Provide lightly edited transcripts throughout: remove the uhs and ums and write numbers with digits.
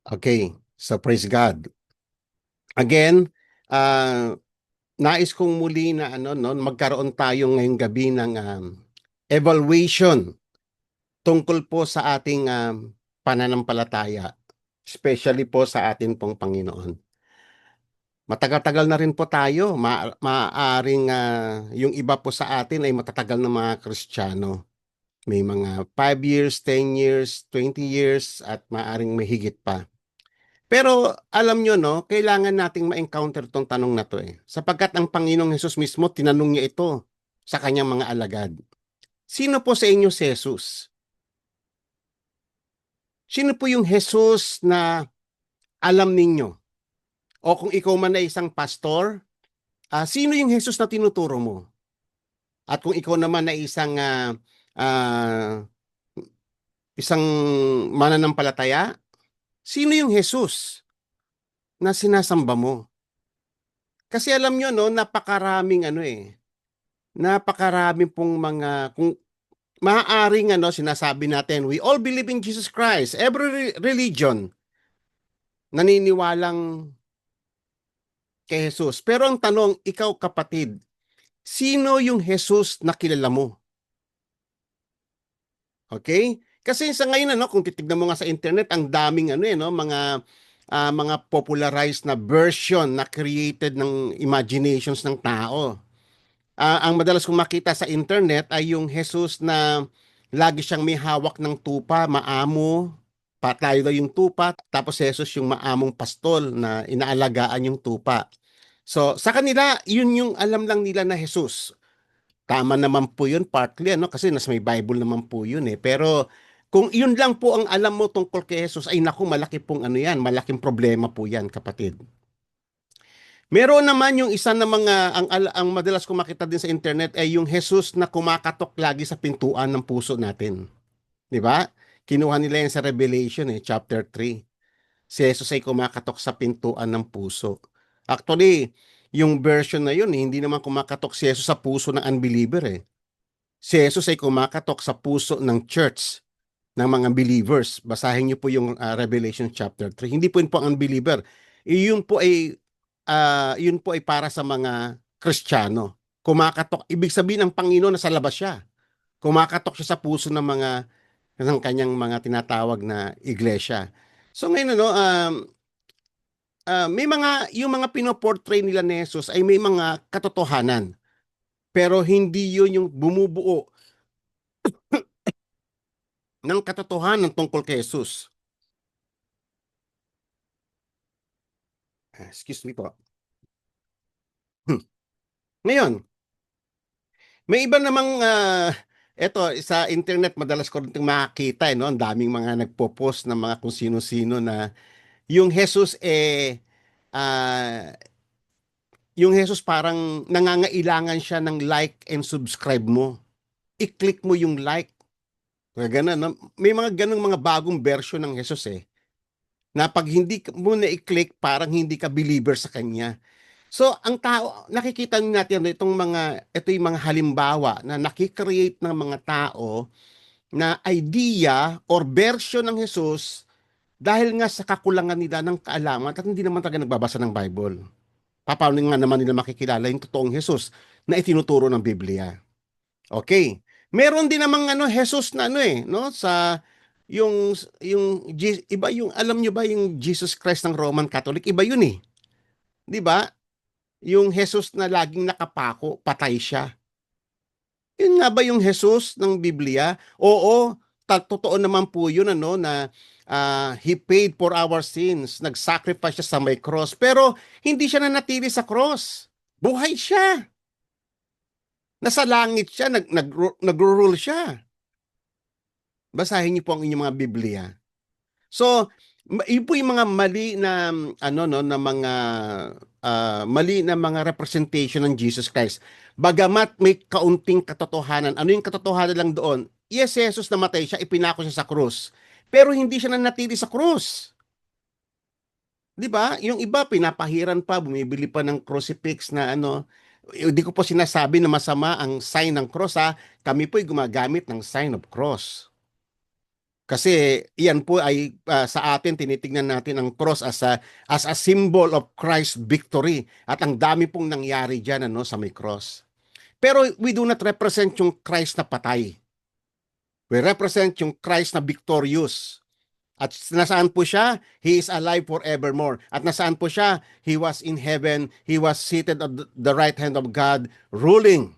Okay, so praise God. Again, nais kong muli na magkaroon tayo ngayong gabi ng evaluation tungkol po sa ating pananampalataya, especially po sa atin pong Panginoon. Matagal-tagal na rin po tayo, maaaring yung iba po sa atin ay matatagal na mga Kristiyano. May mga 5 years, 10 years, 20 years at maaaring may higit pa. Pero alam nyo, no, kailangan nating ma-encounter tong tanong na to eh. Sapagkat ang Panginoong Hesus mismo, tinanong niya ito sa kanyang mga alagad. Sino po sa inyo si Jesus? Sino po yung Jesus na alam ninyo? O kung ikaw man ay isang pastor, sino yung Jesus na tinuturo mo? At kung ikaw naman ay ah, isang mananampalataya, sino yung Jesus na sinasamba mo? Kasi alam nyo, no, napakaraming napakaraming pong mga, kung maaaring sinasabi natin, we all believe in Jesus Christ. Every religion naniniwalang kay Jesus. Pero ang tanong, ikaw kapatid, sino yung Jesus na kilala mo? Okay? Kasi sa ngayon kung titignan mo nga sa internet, ang daming mga popularized na version na created ng imaginations ng tao. Ang madalas kong makita sa internet ay yung Jesus na lagi siyang may hawak ng tupa, maamo, patlayo daw yung tupa, tapos si Jesus yung maamong pastol na inaalagaan yung tupa. So, sa kanila, yun yung alam lang nila na Jesus. Tama naman po yun, partly, kasi nasa may Bible naman po yun eh. Pero, kung yun lang po ang alam mo tungkol kay Jesus, ay naku, malaki pong yan, malaking problema po yan, kapatid. Meron naman yung isa na ang madalas kong makita din sa internet ay yung Jesus na kumakatok lagi sa pintuan ng puso natin. Di ba? Kinuha nila yan sa Revelation chapter 3. Si Jesus ay kumakatok sa pintuan ng puso. Actually, yung version na yun, hindi naman kumakatok si Jesus sa puso ng unbeliever eh. Si Jesus ay kumakatok sa puso ng church, ng mga believers. Basahin niyo po yung Revelation chapter 3. Hindi po yun po ang unbeliever. Yun po ay para sa mga Kristiyano. Kumakatok, ibig sabihin ng Panginoon na sa labas siya. Kumakatok siya sa puso ng kanyang mga tinatawag na iglesia. So ngayon may yung mga pinoportray nila ni Jesus ay may mga katotohanan. Pero hindi yun yung bumubuo ng katotohanan tungkol kay Jesus. Excuse me po. Ngayon, may iba namang eto sa internet madalas ko rin itong makakita no, ang daming mga nagpo-post ng mga kung sino-sino na yung Jesus ah, yung Jesus parang nangangailangan siya ng like and subscribe mo. I-click mo yung like. Kaya ganun, no? May mga ganung mga bagong version ng Jesus na pag hindi mo na i-click, parang hindi ka believer sa kanya. So, ang tao, nakikita natin ito yung mga halimbawa na nakikreate ng mga tao na idea or version ng Jesus dahil nga sa kakulangan nila ng kaalaman at hindi naman talaga nagbabasa ng Bible. Paano nga naman nila makikilala yung totoong Jesus na itinuturo ng Biblia? Okay. Meron din namang Jesus na no, sa iba yung alam nyo ba yung Jesus Christ ng Roman Catholic, iba yun eh. 'Di ba? Yung Jesus na laging nakapako, patay siya. Yun nga ba yung Jesus ng Biblia? Oo, totoo naman po yun na He paid for our sins. Nag-sacrifice siya sa may cross. Pero hindi siya nanatili sa cross. Buhay siya. Nasa langit siya, nag-rule siya. Basahin niyo po ang inyong mga Biblia. So, yun po yung mga mali na na mga mali na mga representation ng Jesus Christ. Bagamat may kaunting katotohanan. Ano yung katotohanan lang doon? Yes, Jesus namatay siya, ipinako siya sa krus. Pero hindi siya nanatili sa krus. 'Di ba? Yung iba pinapahiran pa, bumibili pa ng crucifix na hindi ko po sinasabi na masama ang sign ng cross ha. Kami po'y gumagamit ng sign of cross. Kasi iyan po ay sa atin tinitingnan natin ang cross as a symbol of Christ's victory at ang dami pong nangyari diyan ano sa may cross. Pero we do not represent yung Christ na patay. We represent yung Christ na victorious. At nasaan po siya? He is alive forevermore. At nasaan po siya? He was in heaven. He was seated at the right hand of God, ruling.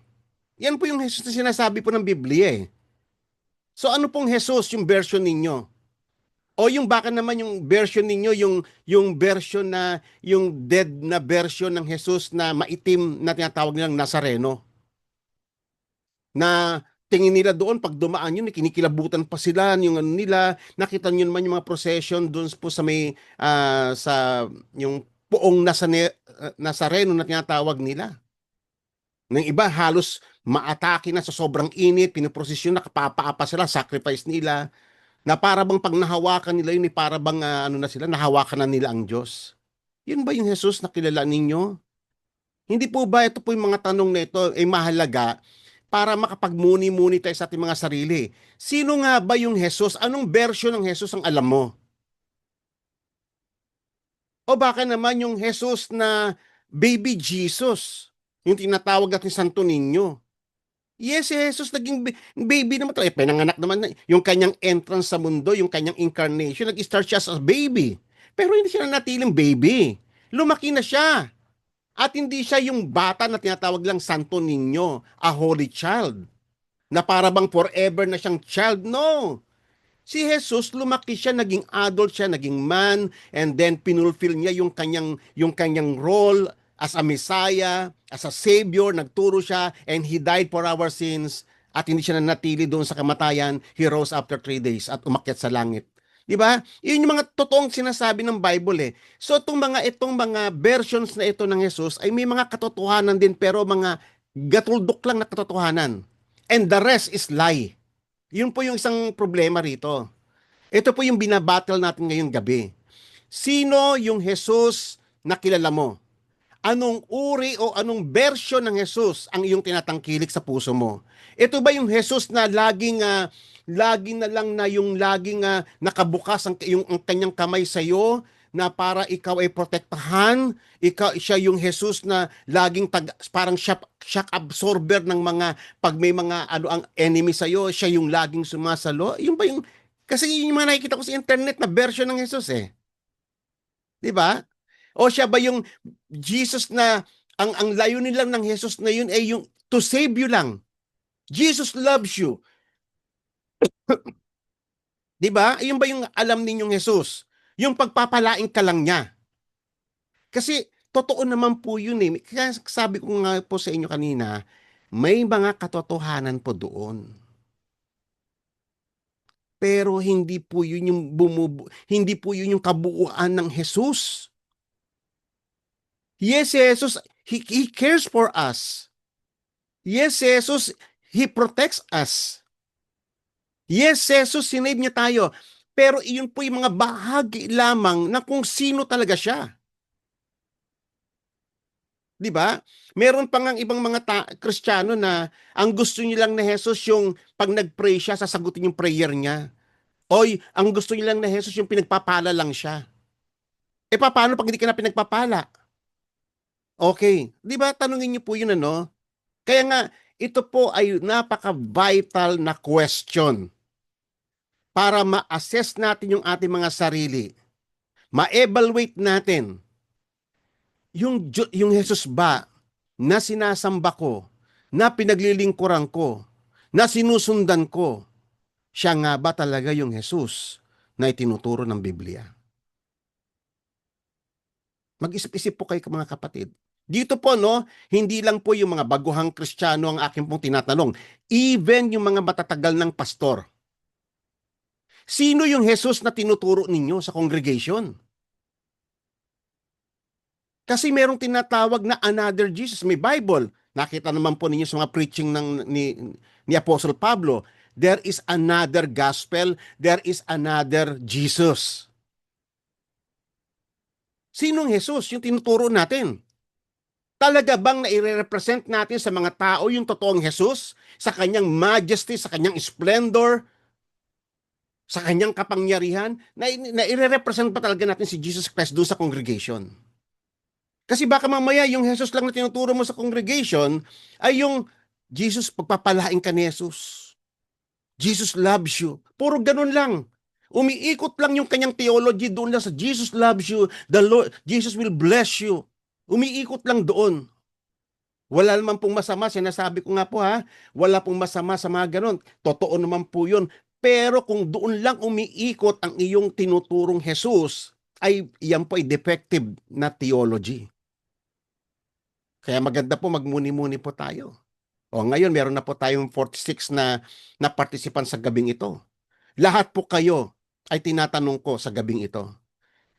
Yan po yung Jesus na sinasabi po ng Biblia eh. So ano pong Jesus yung version ninyo? O yung baka naman yung version ninyo, yung version na, yung dead na version ng Jesus na maitim na tinatawag nilang Nazareno. Na tingin nila doon, pag dumaan yun, kinikilabutan pa sila, yung ano nila, nakita nyo naman yung mga procession doon po sa may, sa, yung poong Nazareno na tinatawag nila. Ng iba, halos maatake na sa sobrang init, pinoprosesyon na, kapapaapa sila, sacrifice nila, na para bang pag nahawakan nila yun, para bang ano na sila, nahawakan na nila ang Diyos. Yun ba yung Jesus na kilala ninyo? Hindi po ba ito po yung mga tanong na ito ay mahalaga para makapagmuni-muni tayo sa ating mga sarili? Sino nga ba yung Jesus? Anong version ng Jesus ang alam mo? O baka naman yung Jesus na baby Jesus, yung tinatawag natin Santo Niño. Yes, si Jesus naging baby naman talaga. Pinanganak naman na, yung kanyang entrance sa mundo, yung kanyang incarnation, nag-start siya as a baby. Pero hindi siya natiling baby. Lumaki na siya. At hindi siya yung bata na tinatawag lang Santo Niño, a holy child, na para bang forever na siyang child. No. Si Jesus, lumaki siya, naging adult siya, naging man, and then pinulfill niya yung kanyang role as a Messiah, as a Savior, nagturo siya, and He died for our sins, at hindi siya nanatili doon sa kamatayan. He rose after 3 days at umakyat sa langit. Di ba? Yun yung mga totoong sinasabi ng Bible eh. So itong mga versions na ito ng Jesus ay may mga katotohanan din pero mga gatuldok lang na katotohanan. And the rest is lie. Yun po yung isang problema rito. Ito po yung binabattle natin ngayong gabi. Sino yung Jesus na kilala mo? Anong uri o anong version ng Jesus ang iyong tinatangkilik sa puso mo? Ito ba yung Jesus na laging na lang na yung laging nakabukas ang kanyang kamay sa iyo na para ikaw ay protektahan, siya yung Jesus na laging parang shock absorber ng mga pag may mga ano ang enemy sa iyo, siya yung laging sumasalo. Yung ba yung kasi yung mga nakikita ko sa internet na version ng Jesus eh. 'Di ba? O siya ba yung Jesus na ang layunin lang ng Jesus na yun ay yung to save you lang. Jesus loves you. 'Di ba? Ayun ba yung alam ninyong Jesus? Yung pagpapalain ka lang niya. Kasi totoo naman po yun eh. Kaya sabi ko nga po sa inyo kanina, may mga katotohanan po doon. Pero hindi po yun yung kabuuan ng Jesus. Yes, Jesus, He cares for us. Yes, Jesus, He protects us. Yes, Jesus, sinave niya tayo. Pero iyon po yung mga bahagi lamang na kung sino talaga siya. Di ba? Meron pa ngang ibang mga Kristiyano na ang gusto niyo lang na Jesus yung pag nag-pray siya, sasagutin yung prayer niya. Oy, ang gusto niyo lang na Jesus yung pinagpapala lang siya. E paano pag hindi ka na pinagpapala? Okay. Di ba? Tanungin niyo po yun ano? Kaya nga, ito po ay napaka-vital na question para ma-assess natin yung ating mga sarili. Ma-evaluate natin yung Jesus ba na sinasamba ko, na pinaglilingkuran ko, na sinusundan ko, siya nga ba talaga yung Jesus na itinuturo ng Biblia? Mag-isip-isip po kayo mga kapatid. Dito po, no, hindi lang po yung mga baguhang Kristiyano ang akin pong tinatanong. Even yung mga matatagal ng pastor. Sino yung Jesus na tinuturo ninyo sa congregation? Kasi merong tinatawag na another Jesus. May Bible. Nakita naman po ninyo sa mga preaching ni Apostle Pablo. There is another gospel. There is another Jesus. Sinong Jesus yung tinuturo natin? Talaga bang nai-represent natin sa mga tao yung totoong Jesus? Sa kanyang majesty, sa kanyang splendor? sa kanyang kapangyarihan, na ire-represent pa talaga natin si Jesus Christ doon sa congregation. Kasi baka mamaya yung Jesus lang na tinuturo mo sa congregation ay yung Jesus, pagpapalain ka ni Jesus. Jesus loves you. Puro ganun lang. Umiikot lang yung kanyang theology doon lang sa Jesus loves you, the Lord, Jesus will bless you. Umiikot lang doon. Wala naman pong masama, sinasabi ko nga po ha, wala pong masama sa mga ganun. Totoo naman po yun. Pero kung doon lang umiikot ang iyong tinuturong Jesus, ay yan po ay defective na theology. Kaya maganda po magmuni-muni po tayo. O ngayon meron na po tayong 46 na participant sa gabing ito. Lahat po kayo ay tinatanong ko sa gabing ito.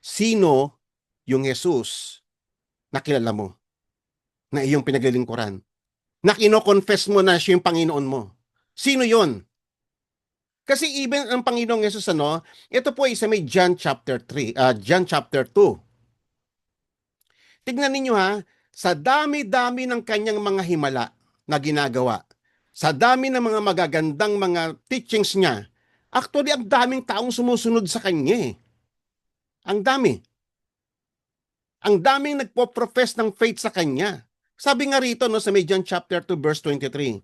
Sino yung Jesus na kilala mo? Na iyong pinaglilingkuran? Na kino-confess mo na siya yung Panginoon mo? Sino yon? Kasi even ang Panginoong Jesus, ito po ay sa may John chapter 3, John chapter 2. Tignan ninyo ha, sa dami-dami ng kanyang mga himala na ginagawa, sa dami ng mga magagandang mga teachings niya, actually ang daming taong sumusunod sa kanya eh. Ang dami. Ang daming nagpo-profess ng faith sa kanya. Sabi nga rito sa may John chapter 2 verse 23.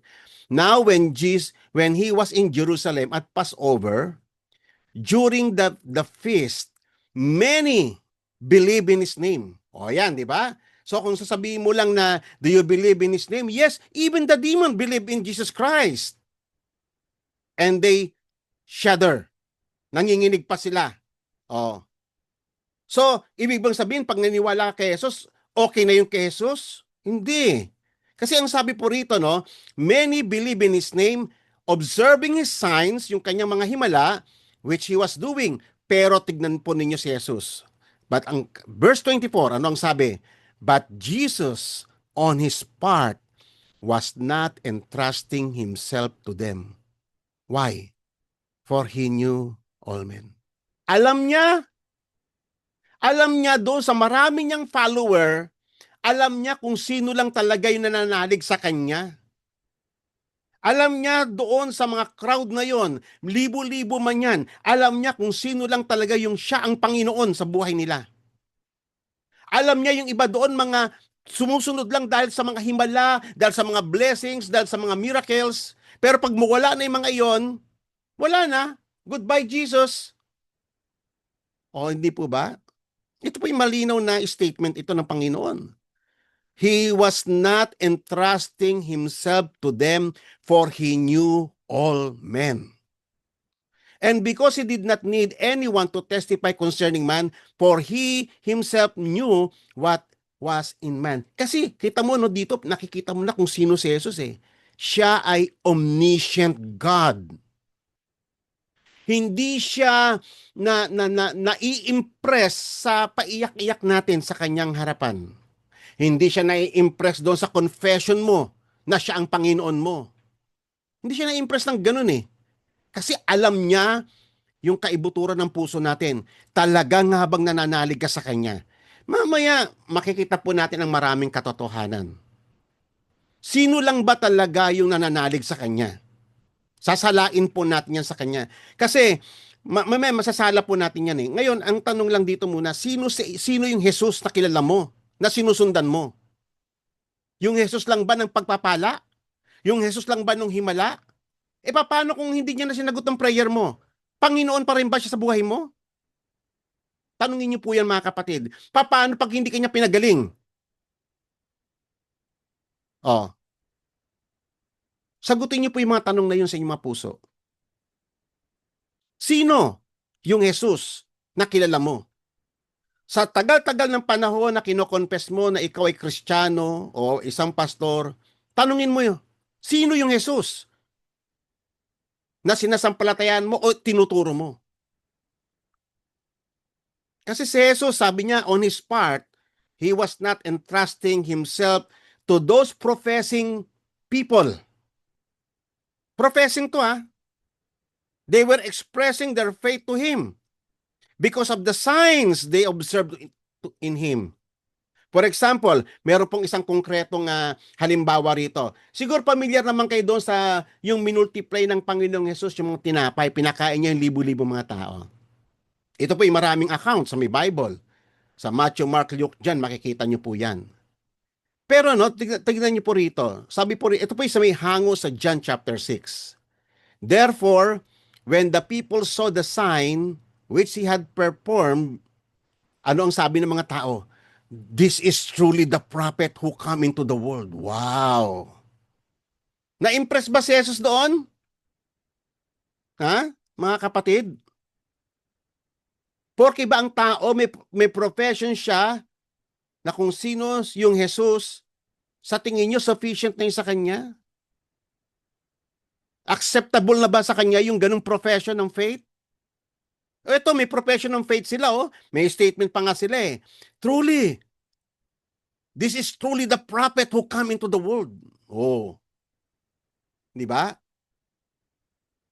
Now when he was in Jerusalem at Passover, during the feast, many believe in his name. O yan, di ba? So kung sasabihin mo lang na, do you believe in his name? Yes, even the demon believe in Jesus Christ. And they shudder. Nanginginig pa sila. Oh. So, ibig bang sabihin, pag naniwala ka kay Jesus, okay na yung kay Jesus? Hindi. Kasi ang sabi po rito, many believe in his name, observing his signs, yung kanyang mga himala, which he was doing. Pero tignan po ninyo si Jesus. But ang verse 24, ano ang sabi? But Jesus, on his part, was not entrusting himself to them. Why? For he knew all men. Alam niya doon sa marami niyang follower, alam niya kung sino lang talaga yung nananalig sa kanya. Alam niya doon sa mga crowd na yon, libo-libo man yan, alam niya kung sino lang talaga yung siya ang Panginoon sa buhay nila. Alam niya yung iba doon mga sumusunod lang dahil sa mga himala, dahil sa mga blessings, dahil sa mga miracles. Pero pag mawala na yung mga iyon, wala na. Goodbye, Jesus. O hindi po ba? Ito po yung malinaw na statement ito ng Panginoon. He was not entrusting himself to them, for he knew all men. And because he did not need anyone to testify concerning man, for he himself knew what was in man. Kasi kita mo dito, nakikita mo na kung sino si Jesus eh. Siya ay omniscient God. Hindi siya nai-impress sa paiyak-iyak natin sa kanyang harapan. Hindi siya nai-impress doon sa confession mo na siya ang Panginoon mo. Hindi siya nai-impress ng ganun eh. Kasi alam niya yung kaibuturan ng puso natin. Talagang habang nananalig ka sa kanya, mamaya makikita po natin ang maraming katotohanan. Sino lang ba talaga yung nananalig sa kanya? Sasalain po natin yan sa kanya. Kasi mamaya masasala po natin yan eh. Ngayon, ang tanong lang dito muna, sino yung Jesus na kilala mo, na sinusundan mo? Yung Jesus lang ba ng pagpapala? Yung Jesus lang ba ng himala? E paano kung hindi niya na sinagot ang prayer mo? Panginoon pa rin ba siya sa buhay mo? Tanungin niyo po yan mga kapatid. Paano pag hindi kanya pinagaling? Oh, sagutin niyo po yung mga tanong na yun sa inyong mga puso. Sino yung Jesus na kilala mo? Sa tagal-tagal ng panahon na kinokonfess mo na ikaw ay Kristiyano o isang pastor, tanungin mo yun, sino yung Jesus na sinasampalatayan mo o tinuturo mo? Kasi si Jesus, sabi niya, on his part, he was not entrusting himself to those professing people. Professing to They were expressing their faith to him because of the signs they observed in him. For example, meron pong isang konkretong halimbawa rito. Siguro familiar naman kayo doon sa yung minultiply ng Panginoong Hesus yung mga tinapay, pinakain niya yung libu-libo mga tao. Ito po yung maraming accounts sa may Bible. Sa Matthew, Mark, Luke, John, makikita niyo po yan. Pero tignan niyo po rito. Sabi po ito po yung sa may hango sa John chapter 6. Therefore, when the people saw the sign which he had performed, ano ang sabi ng mga tao? This is truly the prophet who come into the world. Wow! Na-impress ba si Jesus doon? Ha? Mga kapatid? Porque ba ang tao may profession siya na kung sino yung Jesus, sa tingin nyo sufficient na yun sa kanya? Acceptable na ba sa kanya yung ganung profession ng faith? Ito, may profession ng faith sila, oh. May statement pa nga sila eh. Truly, this is truly the prophet who come into the world. Oh. Di ba?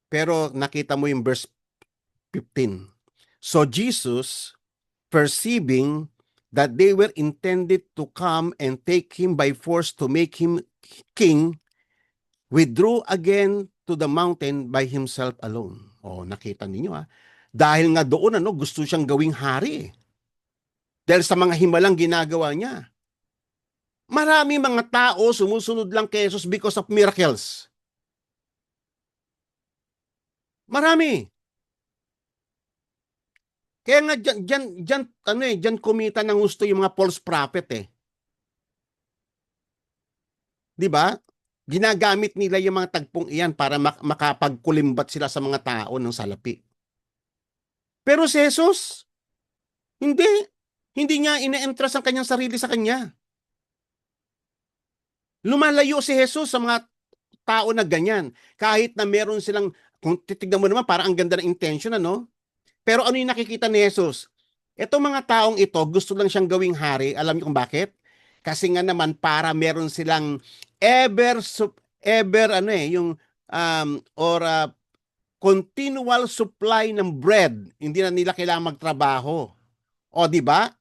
Pero nakita mo yung verse 15. So Jesus, perceiving that they were intended to come and take him by force to make him king, withdrew again to the mountain by himself alone. Oh, nakita ninyo ha. Dahil nga doon gusto siyang gawing hari. Dahil sa mga himalang ginagawa niya. Marami mga tao sumusunod lang kay Jesus because of miracles. Marami. Kaya nga dyan kumita ng gusto yung mga false prophet eh. 'Di ba? Ginagamit nila yung mga tagpong iyan para makapagkulimbat sila sa mga tao ng salapi. Pero si Jesus, hindi. Hindi niya ine-entrust ang kanyang sarili sa kanya. Lumalayo si Jesus sa mga tao na ganyan. Kahit na meron silang, kung titignan mo naman, parang ang ganda ng intention, ano? Pero ano yung nakikita ni Jesus? Itong mga taong ito, gusto lang siyang gawing hari. Alam niyo kung bakit? Kasi nga naman para meron silang yung continual supply ng bread. Hindi na nila kailangan magtrabaho. O di ba?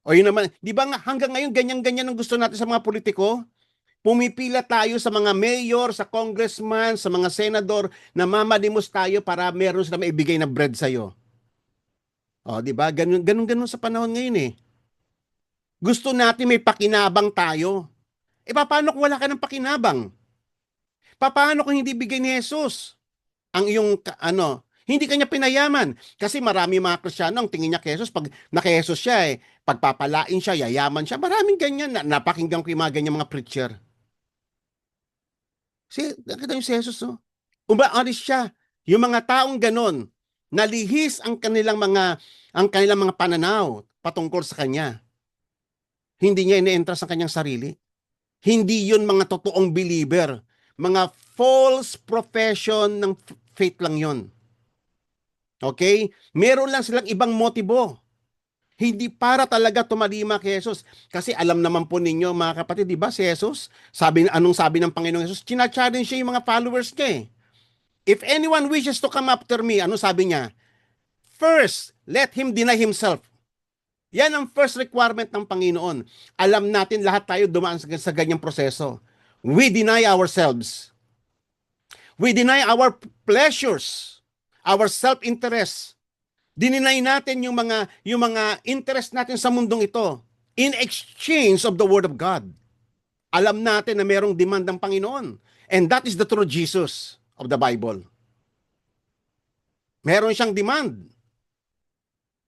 O yun naman, di ba nga hanggang ngayon ganyan-ganyan ang gusto natin sa mga politiko? Pumipila tayo sa mga mayor, sa congressman, sa mga senador na mamalimos tayo para meron sila maibigay na bread sa'yo. O, di ba? Ganun sa panahon ngayon eh. Gusto natin may pakinabang tayo. E paano kung wala ka ng pakinabang? Paano kung hindi bigay ni Jesus ang iyong hindi kanya pinayaman kasi marami mga Kristiyano ang tingin niya kay Jesus pag naki-Jesus siya pagpapalain siya, yayaman siya. Maraming ganyan napakinggan ko yung mga ganyan mga preacher. Nakita niyo si Jesus, no? Umaalis siya. Yung mga taong ganon, nalihis ang kanilang mga pananaw patungkol sa kanya. Hindi niya ine-entrust ang kanyang sarili. Hindi yun mga totoong believer. Mga false profession ng faith lang yun. Okay? Meron lang silang ibang motibo. Hindi para talaga tumalima kay Jesus. Kasi alam naman po ninyo mga kapatid, di ba si Jesus? Anong sabi ng Panginoong Jesus? China-challenge siya yung mga followers niya eh. If anyone wishes to come after me, ano sabi niya? First, let him deny himself. Yan ang first requirement ng Panginoon. Alam natin lahat tayo dumaan sa ganyang proseso. We deny ourselves. We deny our pleasures, our self-interest. Dininay natin yung mga interest natin sa mundong ito in exchange of the Word of God. Alam natin na merong demand ng Panginoon. And that is the true Jesus of the Bible. Meron siyang demand.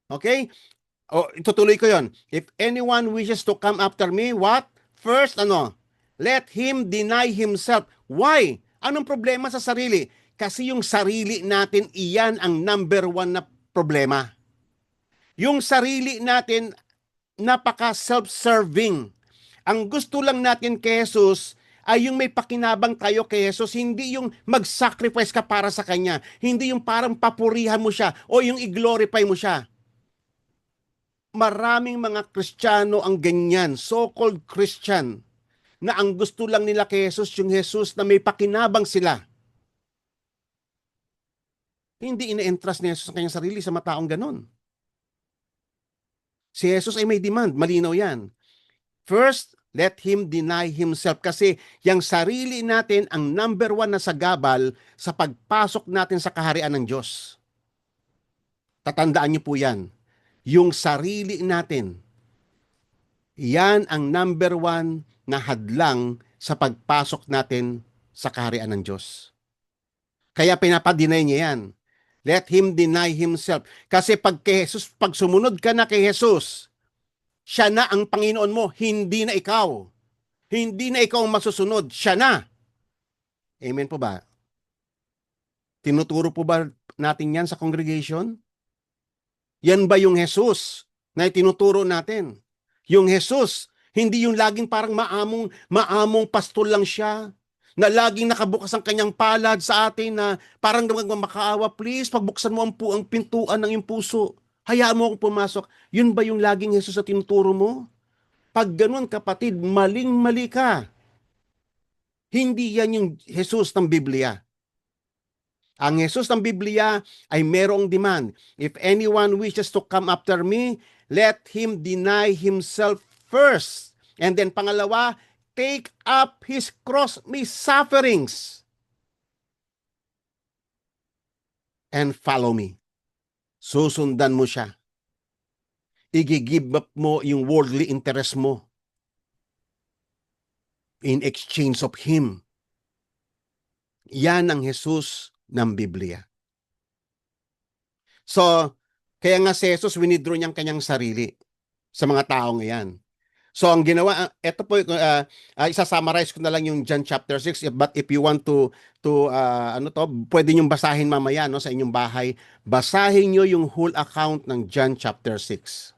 Okay? Itutuloy ko yon. If anyone wishes to come after me, what? First, let him deny himself. Why? Anong problema sa sarili? Kasi yung sarili natin, iyan ang number one na problema. Yung sarili natin, napaka self-serving. Ang gusto lang natin kay Jesus ay yung may pakinabang tayo kay Jesus, hindi yung mag-sacrifice ka para sa Kanya, hindi yung parang papurihan mo siya o yung i-glorify mo siya. Maraming mga Kristiyano ang ganyan, so-called Christian, na ang gusto lang nila kay Jesus, yung Jesus na may pakinabang sila. Hindi ine-entrust ni Jesus ang kanyang sarili sa mga taong ganon. Si Jesus ay may demand, malinaw yan. First, let him deny himself. Kasi yung sarili natin ang number one na sagabal sa pagpasok natin sa kaharian ng Diyos. Tatandaan niyo po yan. Yung sarili natin, yan ang number one na hadlang sa pagpasok natin sa kaharian ng Diyos. Kaya pinapadeny niya yan. Let him deny himself. Kasi pag kay Jesus, pag sumunod ka na kay Jesus, siya na ang Panginoon mo, hindi na ikaw. Hindi na ikaw ang masusunod, siya na. Amen po ba? Tinuturo po ba natin yan sa congregation? Yan ba yung Jesus na tinuturo natin? Yung Jesus, hindi yung laging parang maamong pastol lang siya, na laging nakabukas ang kanyang palad sa atin na parang makaawa, please, pagbuksan mo ang pintuan ng iyong puso. Hayaan mo akong pumasok. Yun ba yung laging Jesus na tinuturo mo? Pag ganun, kapatid, maling-mali ka. Hindi yan yung Jesus ng Biblia. Ang Jesus ng Biblia ay merong demand. If anyone wishes to come after me, let him deny himself first. And then pangalawa, take up his cross, may sufferings, and follow me. Susundan mo siya. I-give up mo yung worldly interest mo in exchange of him. Yan ang Jesus ng Biblia. So, kaya nga si Jesus winidraw niyang kanyang sarili sa mga tao ngayon. So, ang ginawa, ito po, isa-summarize ko na lang yung John chapter 6, but if you want to pwede niyong basahin mamaya no, sa inyong bahay. Basahin niyo yung whole account ng John chapter 6.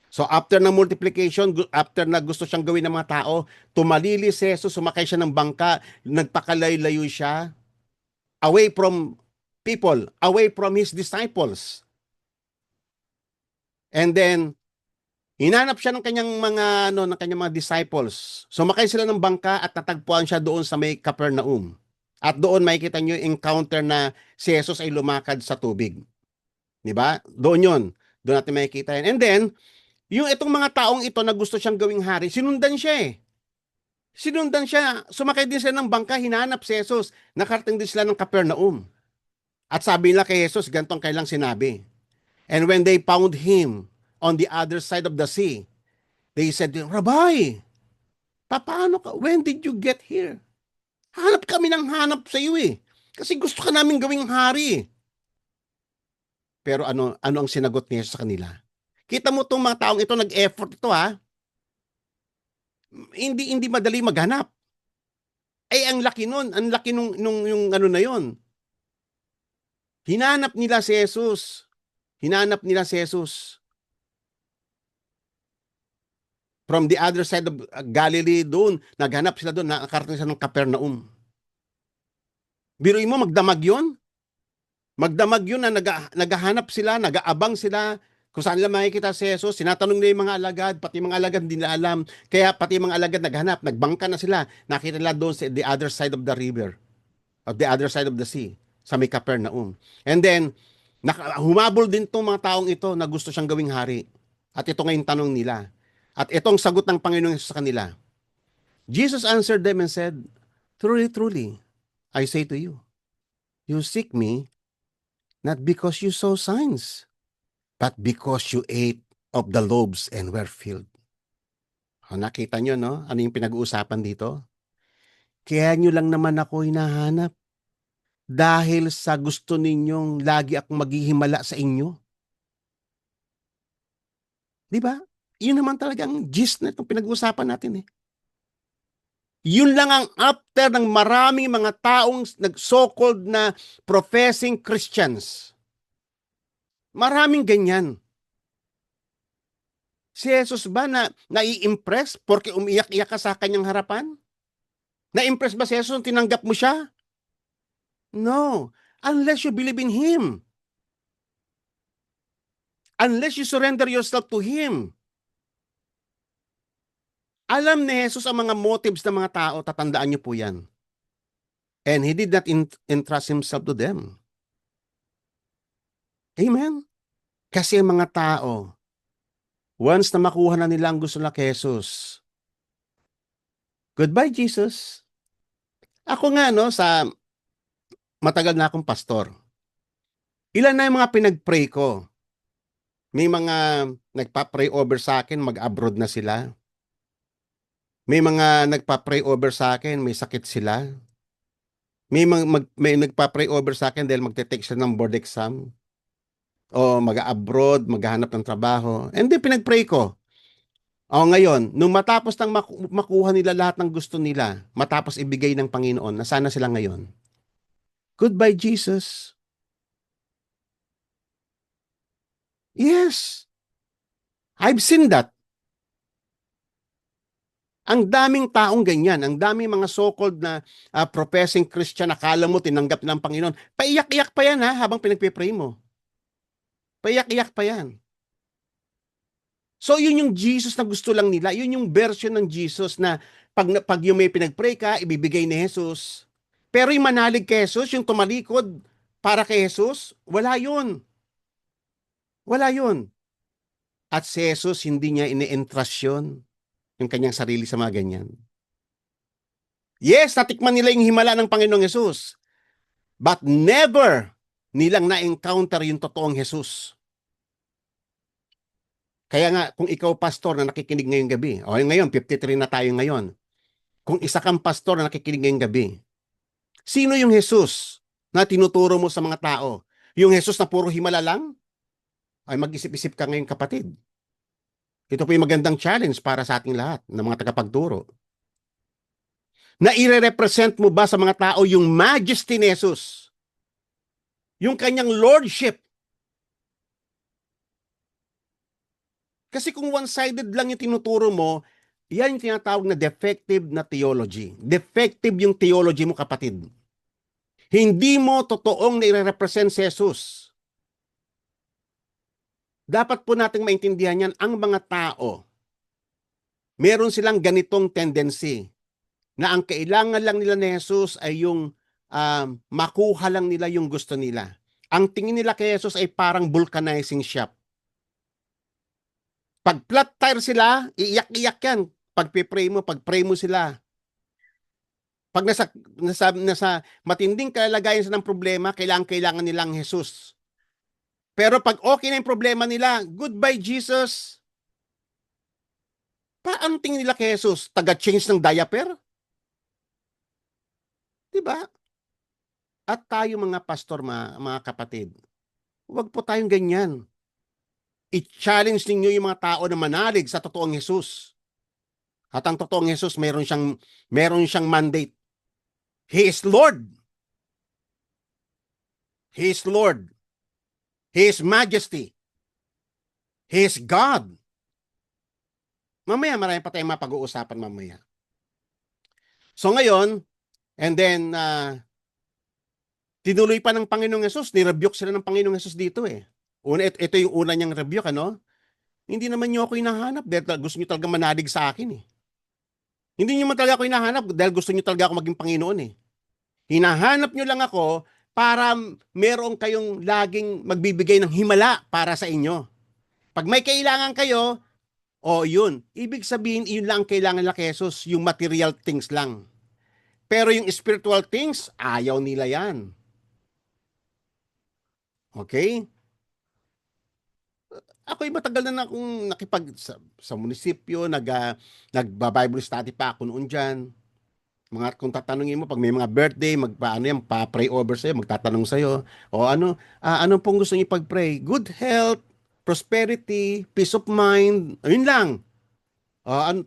So, after ng multiplication, after na gusto siyang gawin ng mga tao, tumalili si Jesus, sumakay siya ng bangka, nagpakalayo-layo siya, away from people, away from his disciples. And then, hinanap siya ng kanyang mga disciples. Sumakay sila ng bangka at natagpuan siya doon sa may Capernaum. At doon makikita niyo yung encounter na si Jesus ay lumakad sa tubig. 'Di ba? Doon 'yon. Doon natin makikita yan. And then, yung itong mga taong ito na gusto siyang gawing hari, sinundan siya eh. Sinundan siya. Sumakay din sila ng bangka, hinanap si Jesus. Nakarating din sila ng Capernaum. At sabi nila kay Jesus, ganitong kailang sinabi. And when they found him on the other side of the sea, they said, Rabbi, paano ka? When did you get here? Hanap kami ng hanap sa iyo eh. Kasi gusto ka namin gawing hari. Pero ano ang sinagot niya sa kanila? Kita mo itong mga taong ito, nag-effort ito ha. Hindi madali maghanap. Ang laki nun. Ang laki nung yung ano na yon. Hinanap nila si Jesus. Hinanap nila si Jesus. From the other side of Galilee doon, naghanap sila doon, nakakarating sila ng Capernaum. Biruin mo, magdamag yun? Magdamag yun na naghahanap sila, nag-aabang sila, kung saan nila makikita si Jesus, sinatanong nila yung mga alagad, pati mga alagad hindi nila alam, kaya pati mga alagad naghanap, nagbangka na sila, nakita nila doon sa the other side of the river, of the other side of the sea, sa may Capernaum. And then, humabol din itong mga taong ito na gusto siyang gawing hari. At ito ngayon tanong nila. At itong sagot ng Panginoong Jesus sa kanila. Jesus answered them and said, Truly, truly, I say to you, you seek me not because you saw signs, but because you ate of the loaves and were filled. Nakita nyo, no? Ano yung pinag-uusapan dito? Kaya nyo lang naman ako hinahanap. Dahil sa gusto ninyong lagi akong maghihimala sa inyo. Di ba? Yun naman talaga ang gist na itong pinag-uusapan natin eh. Yun lang ang after ng maraming mga taong so-called na professing Christians. Maraming ganyan. Si Jesus ba nai-impress porque umiyak-iyak ka sa kanyang harapan? Na-impress ba si Jesus nung tinanggap mo siya? No. Unless you believe in Him. Unless you surrender yourself to Him. Alam ni Jesus ang mga motives ng mga tao, tatandaan niyo po yan. And He did not entrust Himself to them. Amen? Kasi ang mga tao, Once na makuha na nila ang gusto nila kay Jesus, goodbye Jesus. Ako nga no, sa matagal na akong pastor, ilan na yung mga pinag-pray ko. May mga nagpa-pray over sa akin, mag-abroad na sila. May mga nagpa-pray over sa akin, may sakit sila. May nagpa-pray over sa akin dahil magte-take sila ng board exam o mag-abroad, maghahanap ng trabaho. And then pinag-pray ko. O ngayon, nung matapos nang makuha nila lahat ng gusto nila, matapos ibigay ng Panginoon, nasana sila ngayon? Goodbye, Jesus. Yes, I've seen that. Ang daming taong ganyan, ang daming mga so-called na professing Christian, akala mo tinanggap ng Panginoon. Paiyak-iyak pa yan ha, habang pinagpipray mo. Paiyak-iyak pa yan. So yun yung Jesus na gusto lang nila, yun yung version ng Jesus na pag yung may pinagpray ka, ibibigay ni Jesus. Pero yung manalig kay Jesus, yung tumalikod para kay Jesus, wala yun. Wala yun. At si Jesus, hindi niya ini-entrust yun, yung kanyang sarili sa mga ganyan. Yes, natikman nila yung himala ng Panginoong Jesus. But never nilang na-encounter yung totoong Jesus. Kaya nga, kung ikaw pastor na nakikinig ngayong gabi, o ngayon, 53 na tayo ngayon, kung isa kang pastor na nakikinig ngayong gabi, sino yung Jesus na tinuturo mo sa mga tao? Yung Jesus na puro himala lang? Ay mag-isip-isip ka ngayon kapatid. Ito po yung magandang challenge para sa ating lahat ng mga tagapagturo. Na ire-represent mo ba sa mga tao yung majesty ni Jesus? Yung kanyang lordship? Kasi kung one-sided lang yung tinuturo mo, yan yung tinatawag na defective na theology. Defective yung theology mo, kapatid. Hindi mo totoong nire-represent si Jesus. Dapat po nating maintindihan yan, ang mga tao, meron silang ganitong tendency na ang kailangan lang nila ni Jesus ay yung makuha lang nila yung gusto nila. Ang tingin nila kay Jesus ay parang vulcanizing shop. Pag flat tire sila, iiyak-iyak yan. Pag pray mo sila. Pag nasa matinding kalagayan sila ng problema, kailangan nilang Jesus. Pero pag okay na yung problema nila, goodbye Jesus. Paano tingin nila kay Jesus? Taga-change ng diaper? Diba? At tayo mga pastor, mga kapatid, huwag po tayong ganyan. I-challenge ninyo yung mga tao na manalig sa totoong Jesus. At ang totoong Jesus, meron siyang mandate. He is Lord. He is Lord. He is Majesty. He is God. Mamaya, marami pa tayong mapag-uusapan mamaya. So ngayon, and then, tinuloy pa ng Panginoong Yesus, nirebuke sila ng Panginoong Yesus dito eh. Ito yung una niyang rebuke, ano? Hindi naman niyo ako hinahanap dahil gusto niyo talaga manalig sa akin eh. Hindi niyo man talaga ako hinahanap dahil gusto niyo talaga ako maging Panginoon eh. Hinahanap niyo lang ako para meron kayong laging magbibigay ng himala para sa inyo. Pag may kailangan kayo, yun. Ibig sabihin, yun lang ang kailangan nila kay Jesus, yung material things lang. Pero yung spiritual things, ayaw nila yan. Okay? Ako'y matagal na akong sa munisipyo, nagba-Bible study pa ako noon dyan. Kung tatanungin mo, pag may mga birthday, pa-pray over sa'yo, magtatanong sa'yo, ano pong gusto niyo pag-pray? Good health, prosperity, peace of mind, ayun lang.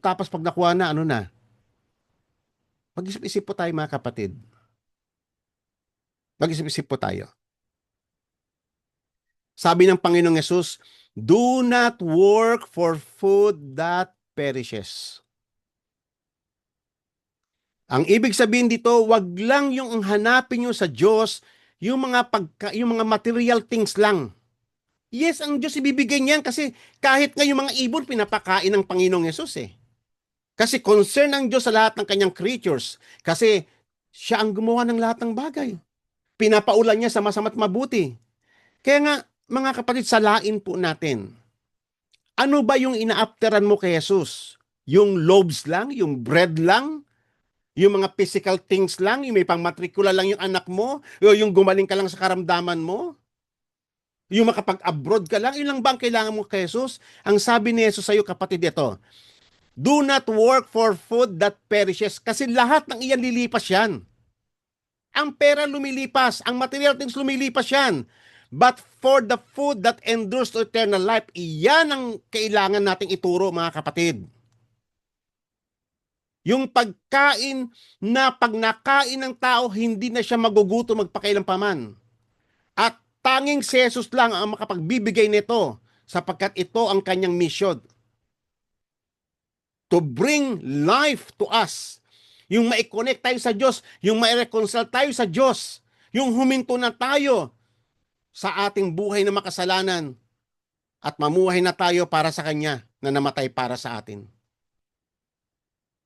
Tapos pag nakuha na, ano na? Mag-isip-isip po tayo mga kapatid. Mag-isip-isip po tayo. Sabi ng Panginoong Yesus, do not work for food that perishes. Ang ibig sabihin dito, wag lang yung hanapin nyo sa Diyos, yung mga material things lang. Yes, ang Diyos ibibigay niyan kasi kahit nga yung mga ibon pinapakain ng Panginoong Yesus eh. Kasi concern ang Diyos sa lahat ng kanyang creatures. Kasi siya ang gumawa ng lahat ng bagay. Pinapaulan niya sa masama't mabuti. Kaya nga, mga kapatid, salain po natin Ano ba yung inaapteran mo kay Jesus? Yung loaves lang? Yung bread lang? Yung mga physical things lang? Yung may pangmatrikula lang yung anak mo? O yung gumaling ka lang sa karamdaman mo? Yung makapag-abroad ka lang? Yun lang ba ang kailangan mo kay Jesus? Ang sabi ni Jesus sa'yo, kapatid, ito, do not work for food that perishes. Kasi lahat ng iyan lilipas yan. Ang pera lumilipas, ang material things lumilipas yan. But for the food that endures to eternal life, iyan ang kailangan nating ituro, mga kapatid. Yung pagkain na pag nakain ng tao, hindi na siya magugutom magpakailanpaman. At tanging si Jesus lang ang makapagbibigay nito sapagkat ito ang kanyang mission. To bring life to us. Yung ma-connect tayo sa Diyos, yung ma-reconcile tayo sa Diyos, yung huminto na tayo sa ating buhay na makasalanan at mamuhay na tayo para sa Kanya na namatay para sa atin.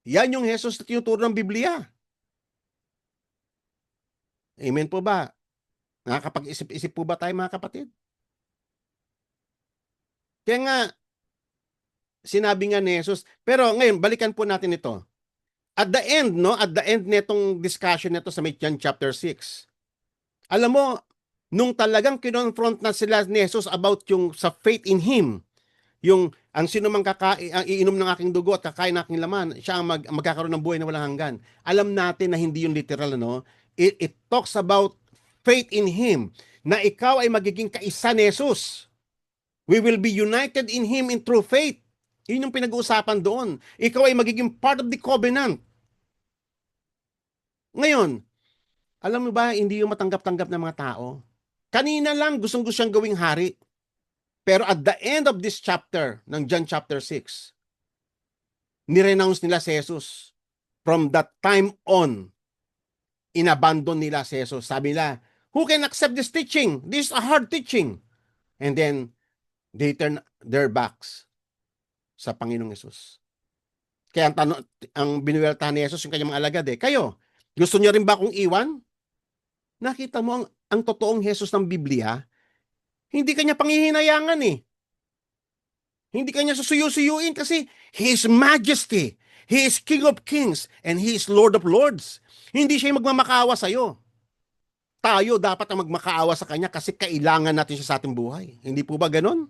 Yan yung Jesus na tinuturo ng Biblia. Amen po ba? Nakakapag-isip-isip po ba tayo, mga kapatid? Kaya nga, sinabi nga ni Jesus, pero ngayon, balikan po natin ito. At the end, no? At the end netong discussion nito sa John chapter 6. Alam mo, nung talagang kinonfront na sila ni Jesus about yung sa faith in Him, yung ang sino mang ang iinom ng aking dugo at kakain ng aking laman, siya ang magkakaroon ng buhay na walang hanggan. Alam natin na hindi yung literal, no? It talks about faith in Him, na ikaw ay magiging kaisa ni Jesus. We will be united in Him in true faith. Yun yung pinag-uusapan doon. Ikaw ay magiging part of the covenant. Ngayon, alam mo ba, hindi yung matanggap-tanggap ng mga tao. Kanina lang gustong-gusto siyang gawing hari. Pero at the end of this chapter, ng John chapter 6, nirenounce nila si Jesus. From that time on, inabandon nila si Jesus. Sabi nila, who can accept this teaching? This is a hard teaching. And then, they turn their backs sa Panginoong Jesus. Kaya ang binuweltahan ni Jesus yung kanyang mga alagad kayo, gusto niyo rin ba akong iwan? Nakita mo ang totoong Jesus ng Biblia, hindi kanya panghihinayangan Hindi kanya susuyo-suyuin kasi He is Majesty. He is King of Kings and He is Lord of Lords. Hindi siya magmamakaawa sa'yo. Tayo dapat ang magmakaawa sa Kanya kasi kailangan natin siya sa ating buhay. Hindi po ba ganon?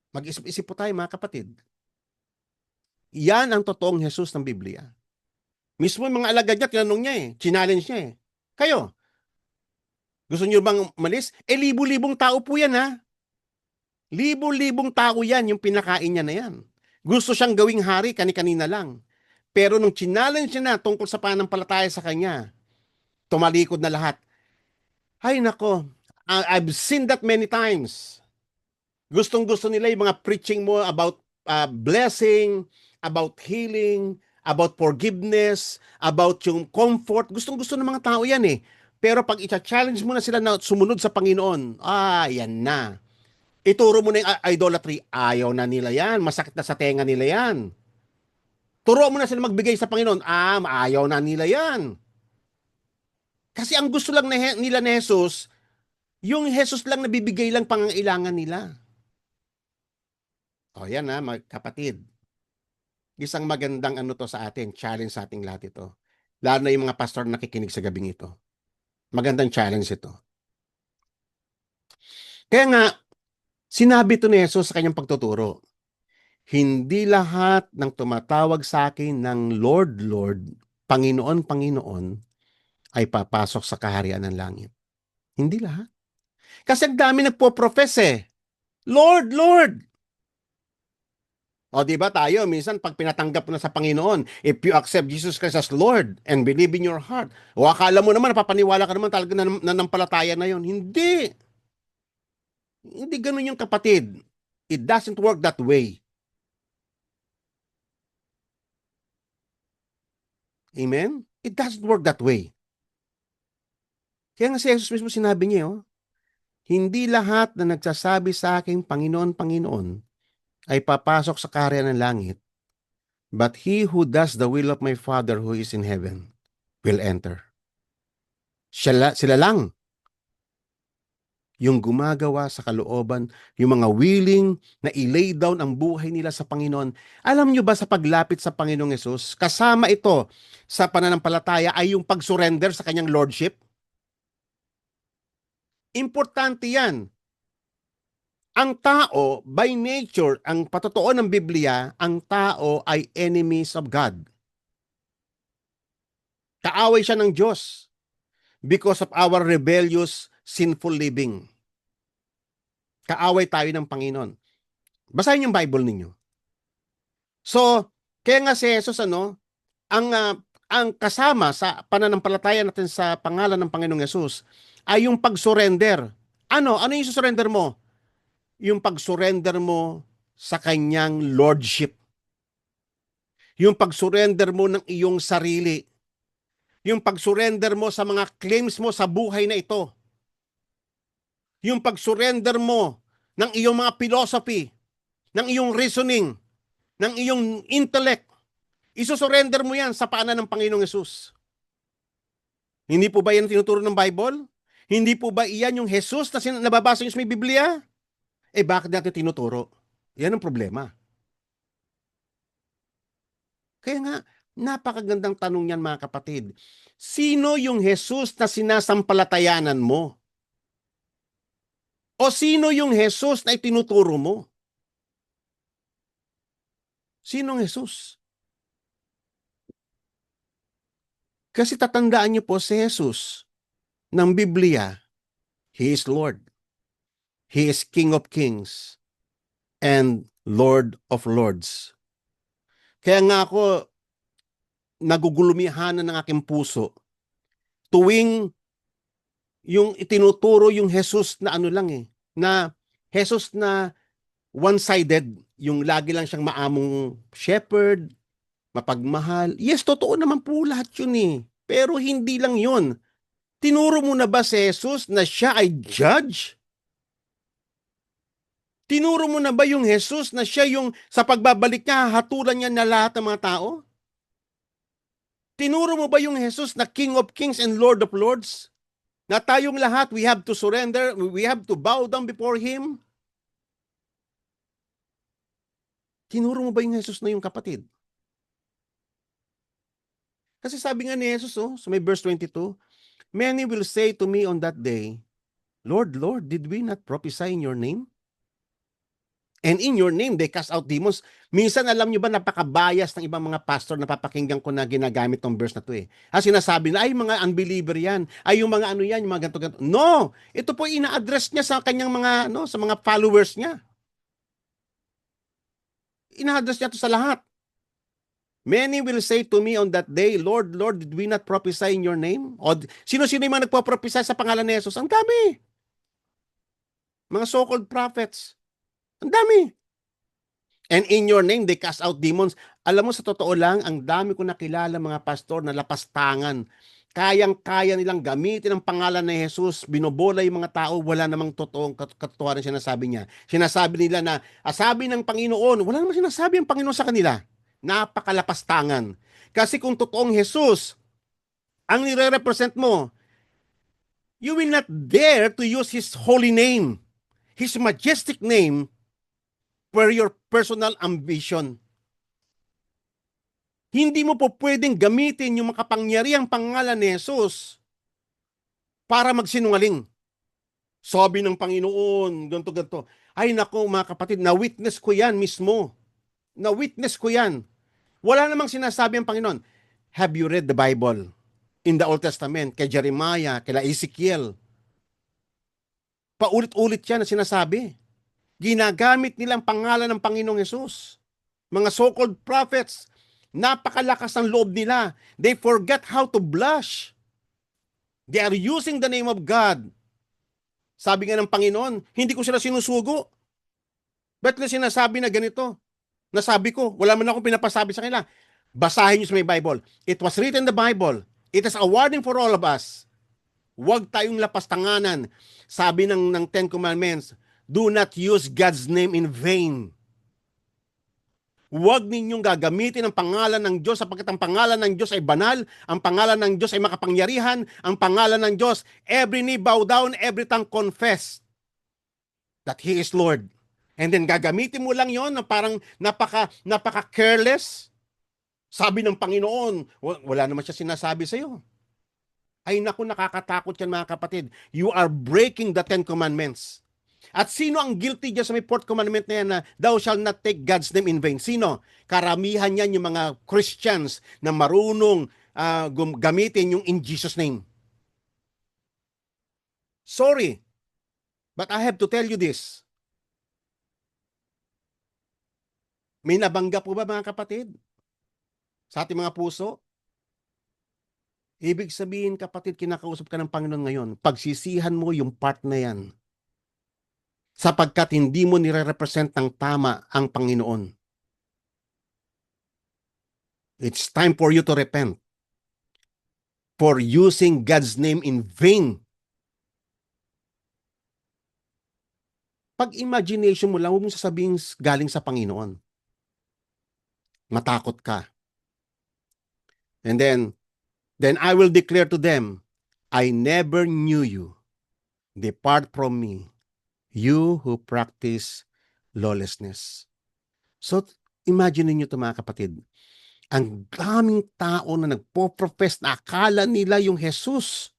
Mag-isip-isip po tayo, mga kapatid. Yan ang totoong Jesus ng Biblia. Mismo yung mga alagad niya, tinanong niya challenge niya Kayo, gusto niyo bang malis? Libu-libong tao po yan Libu-libong tao yan yung pinakain niya na yan. Gusto siyang gawing hari kani-kanina lang. Pero nung challenge niya na tungkol sa pananampalataya sa kanya, tumalikod na lahat. Ay nako, I've seen that many times. Gustong-gusto nila yung mga preaching mo about blessing, about healing, about forgiveness, about yung comfort. Gustong-gusto ng mga tao yan Pero pag i-challenge mo na sila na sumunod sa Panginoon, yan na. Ituro mo na yung idolatry, ayaw na nila yan. Masakit na sa tenga nila yan. Turo mo na sila magbigay sa Panginoon, ayaw na nila yan. Kasi ang gusto lang nila ni Jesus, yung Jesus lang nabibigay lang pangangailangan nila. O yan mga kapatid. Isang magandang ano to sa atin, challenge sa ating lahat ito. Lalo na yung mga pastor na nakikinig sa gabing ito. Magandang challenge ito. Kaya nga, sinabi ito ni Jesus sa kanyang pagtuturo. Hindi lahat ng tumatawag sa akin ng Lord, Lord, Panginoon, Panginoon, ay papasok sa kaharian ng langit. Hindi lahat. Kasi ang dami nagpo-profess Lord, Lord. O di ba tayo, minsan pag pinatanggap mo na sa Panginoon, if you accept Jesus Christ as Lord and believe in your heart, o akala mo naman, napapaniwala ka naman talaga na nanampalataya na yon. Hindi. Hindi ganun yung kapatid. It doesn't work that way. Amen? It doesn't work that way. Kaya nga si Jesus mismo sinabi niya, hindi lahat na nagsasabi sa akin, Panginoon, Panginoon, ay papasok sa kaharian ng langit, but he who does the will of my Father who is in heaven will enter. Sila lang. yung gumagawa sa kalooban, yung mga willing na i-lay down ang buhay nila sa Panginoon. Alam nyo ba sa paglapit sa Panginoong Yesus, kasama ito sa pananampalataya ay yung pag-surrender sa kanyang lordship? Importante yan. Ang tao, by nature, ang patotoo ng Biblia, ang tao ay enemies of God. Kaaway siya ng Diyos because of our rebellious, sinful living. Kaaway tayo ng Panginoon. Basahin yung Bible ninyo. So, kaya nga si Jesus, ang kasama sa pananampalataya natin sa pangalan ng Panginoong Yesus ay yung pag-surrender. Ano yung surrender mo? Yung pag-surrender mo sa kanyang lordship. Yung pag-surrender mo ng iyong sarili. Yung pag-surrender mo sa mga claims mo sa buhay na ito. Yung pag-surrender mo ng iyong mga philosophy, ng iyong reasoning, ng iyong intellect. Isusurrender mo yan sa paanan ng Panginoong Yesus. Hindi po ba yan tinuturo ng Bible? Hindi po ba iyan yung Jesus na nababasa nyo sa may Biblia? Bakit natin tinuturo? Yan ang problema. Kaya nga, napakagandang tanong yan mga kapatid. Sino yung Jesus na sinasampalatayanan mo? O sino yung Jesus na itinuturo mo? Sinong Jesus? Kasi tatandaan niyo po si Jesus ng Biblia, He is Lord. He is King of Kings and Lord of Lords. Kaya nga ako nagugulumihanan ng aking puso tuwing yung itinuturo yung Jesus na na Jesus na one-sided, yung lagi lang siyang maamong shepherd, mapagmahal. Yes, totoo naman po lahat yun Pero hindi lang yun. Tinuro mo na ba si Jesus na siya ay judge? Tinuro mo na ba yung Jesus na siya yung sa pagbabalik niya, hatulan niya na lahat ng mga tao? Tinuro mo ba yung Jesus na King of Kings and Lord of Lords? Na tayong lahat, we have to surrender, we have to bow down before Him? Tinuro mo ba yung Jesus na yung kapatid? Kasi sabi nga ni Jesus, sa may verse 22, many will say to me on that day, Lord, Lord, did we not prophesy in your name? And in your name, they cast out demons. Minsan, alam nyo ba, napaka-bias ng ibang mga pastor na papakinggan ko na ginagamit tong verse na to sinasabi na, ay, mga unbeliever yan. Ay, yung mga ano yan, yung mga ganito-ganito. No! Ito po ina-address niya sa kanyang mga, sa mga followers niya. Ina-address niya to sa lahat. Many will say to me on that day, Lord, Lord, did we not prophesy in your name? O, sino-sino yung mga nagpo-prophesy sa pangalan ni Jesus? Ang dami! Mga so-called prophets. Ang dami! And in your name, they cast out demons. Alam mo, sa totoo lang, ang dami ko nakilala mga pastor na lapastangan. Kayang-kaya nilang gamitin ang pangalan ni Jesus, binobola yung mga tao, wala namang totoong katotohanan sinasabi niya. Sinasabi nila na, sabi ng Panginoon, wala namang sinasabi ang Panginoon sa kanila. Napakalapastangan. Kasi kung totoong Jesus, ang nire-represent mo, you will not dare to use His holy name, His majestic name, for your personal ambition. Hindi mo po pwedeng gamitin yung makapangyarihang pangalan ni Jesus para magsinungaling. Sabi ng Panginoon, ganto-ganto. Ay nako mga kapatid, na-witness ko yan mismo. Na-witness ko yan. Wala namang sinasabi ang Panginoon. Have you read the Bible? In the Old Testament, kay Jeremiah, kay Ezekiel. Paulit-ulit yan na sinasabi. Ginagamit nilang pangalan ng Panginoong Yesus. Mga so-called prophets, napakalakas ng loob nila. They forget how to blush. They are using the name of God. Sabi nga ng Panginoon, hindi ko sila sinusugo. Ba't nila sinasabi na ganito? Nasabi ko, wala man akong pinapasabi sa kanila. Basahin niyo sa may Bible. It was written in the Bible. It is a warning for all of us. Huwag tayong lapastanganan. Sabi ng Ten Commandments, do not use God's name in vain. Huwag ninyong gagamitin ang pangalan ng Diyos sapagkat ang pangalan ng Diyos ay banal, ang pangalan ng Diyos ay makapangyarihan, ang pangalan ng Diyos, every knee bow down, every tongue confess. that He is Lord. And then gagamitin mo lang yon na parang napaka careless. Sabi ng Panginoon, wala naman siya sinasabi sa iyo. Ay naku, nakakatakot yan mga kapatid. You are breaking the Ten Commandments. At sino ang guilty dyan sa may fourth commandment na yan na thou shall not take God's name in vain? Sino? Karamihan yan yung mga Christians na marunong gamitin yung in Jesus name. Sorry, but I have to tell you this. May nabangga po ba mga kapatid? Sa ating mga puso? Ibig sabihin kapatid, kinakausap ka ng Panginoon ngayon, pagsisihan mo yung part na yan. Sapagkat hindi mo nire-represent ng tama ang Panginoon. It's time for you to repent for using God's name in vain. Pag imagination mo lang, huwag mong sasabihin galing sa Panginoon. Matakot ka. And then I will declare to them, I never knew you. Depart from me, you who practice lawlessness. So, imagine niyo ito mga kapatid. Ang daming tao na nagpo-profess na akala nila yung Jesus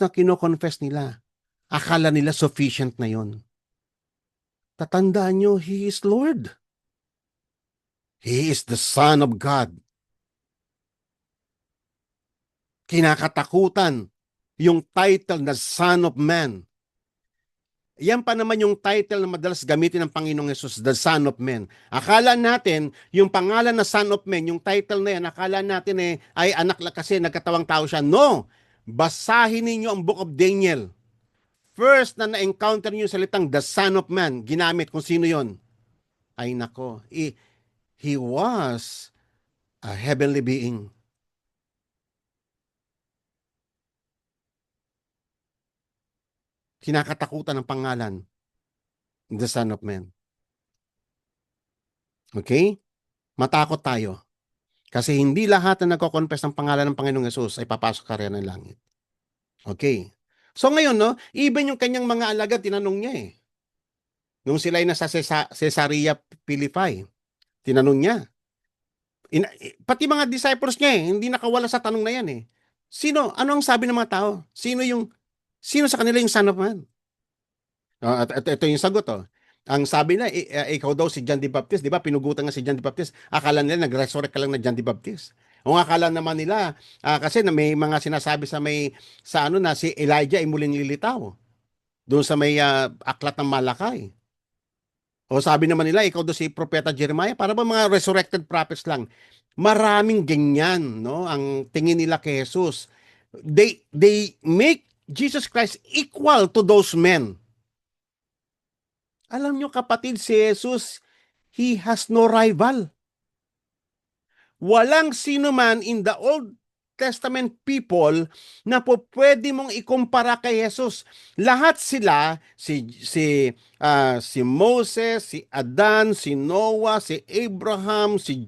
na kino-confess nila, akala nila sufficient na yon. Tatandaan nyo, He is Lord. He is the Son of God. Kinakatakutan yung title na Son of Man. Yan pa naman yung title na madalas gamitin ng Panginoong Yesus, the Son of Man. Akala natin, yung pangalan na Son of Man, yung title na yan, akala natin ay anak lang kasi nagkatawang tao siya. No! Basahin ninyo ang Book of Daniel. First na na-encounter niyo yung salitang the Son of Man, ginamit kung sino yon. Ay nako, he was a heavenly being. Kinakatakutan ng pangalan, the Son of Man. Okay? Matakot tayo. Kasi hindi lahat na nagko-confess ng pangalan ng Panginoong Yesus ay papasok sa karera ng langit. Okay. So ngayon, no, even yung kanyang mga alagad, tinanong niya eh. Nung sila ay nasa Caesarea Philippi, tinanong niya. Pati mga disciples niya hindi nakawala sa tanong na yan eh. Ano ang sabi ng mga tao? Sino sa kanila yung Son of Man? At ito yung sagot Ang sabi na, ikaw daw si John the Baptist, di ba? Pinugutan nga si John the Baptist. Akala nila, nag-resurrect ka lang na John the Baptist. O akala naman nila, kasi na may mga sinasabi sa ano na si Elijah ay muling lilitaw. Doon sa may aklat ng Malakay. O sabi naman nila, ikaw daw si Propeta Jeremiah, para ba mga resurrected prophets lang? Maraming ganyan, no? Ang tingin nila kay Jesus. They make Jesus Christ equal to those men. Alam nyo kapatid, si Jesus, He has no rival. Walang sino man in the Old Testament people na po pwede mong ikumpara kay Jesus. Lahat sila, si Moses, si Adan, si Noah, si Abraham, si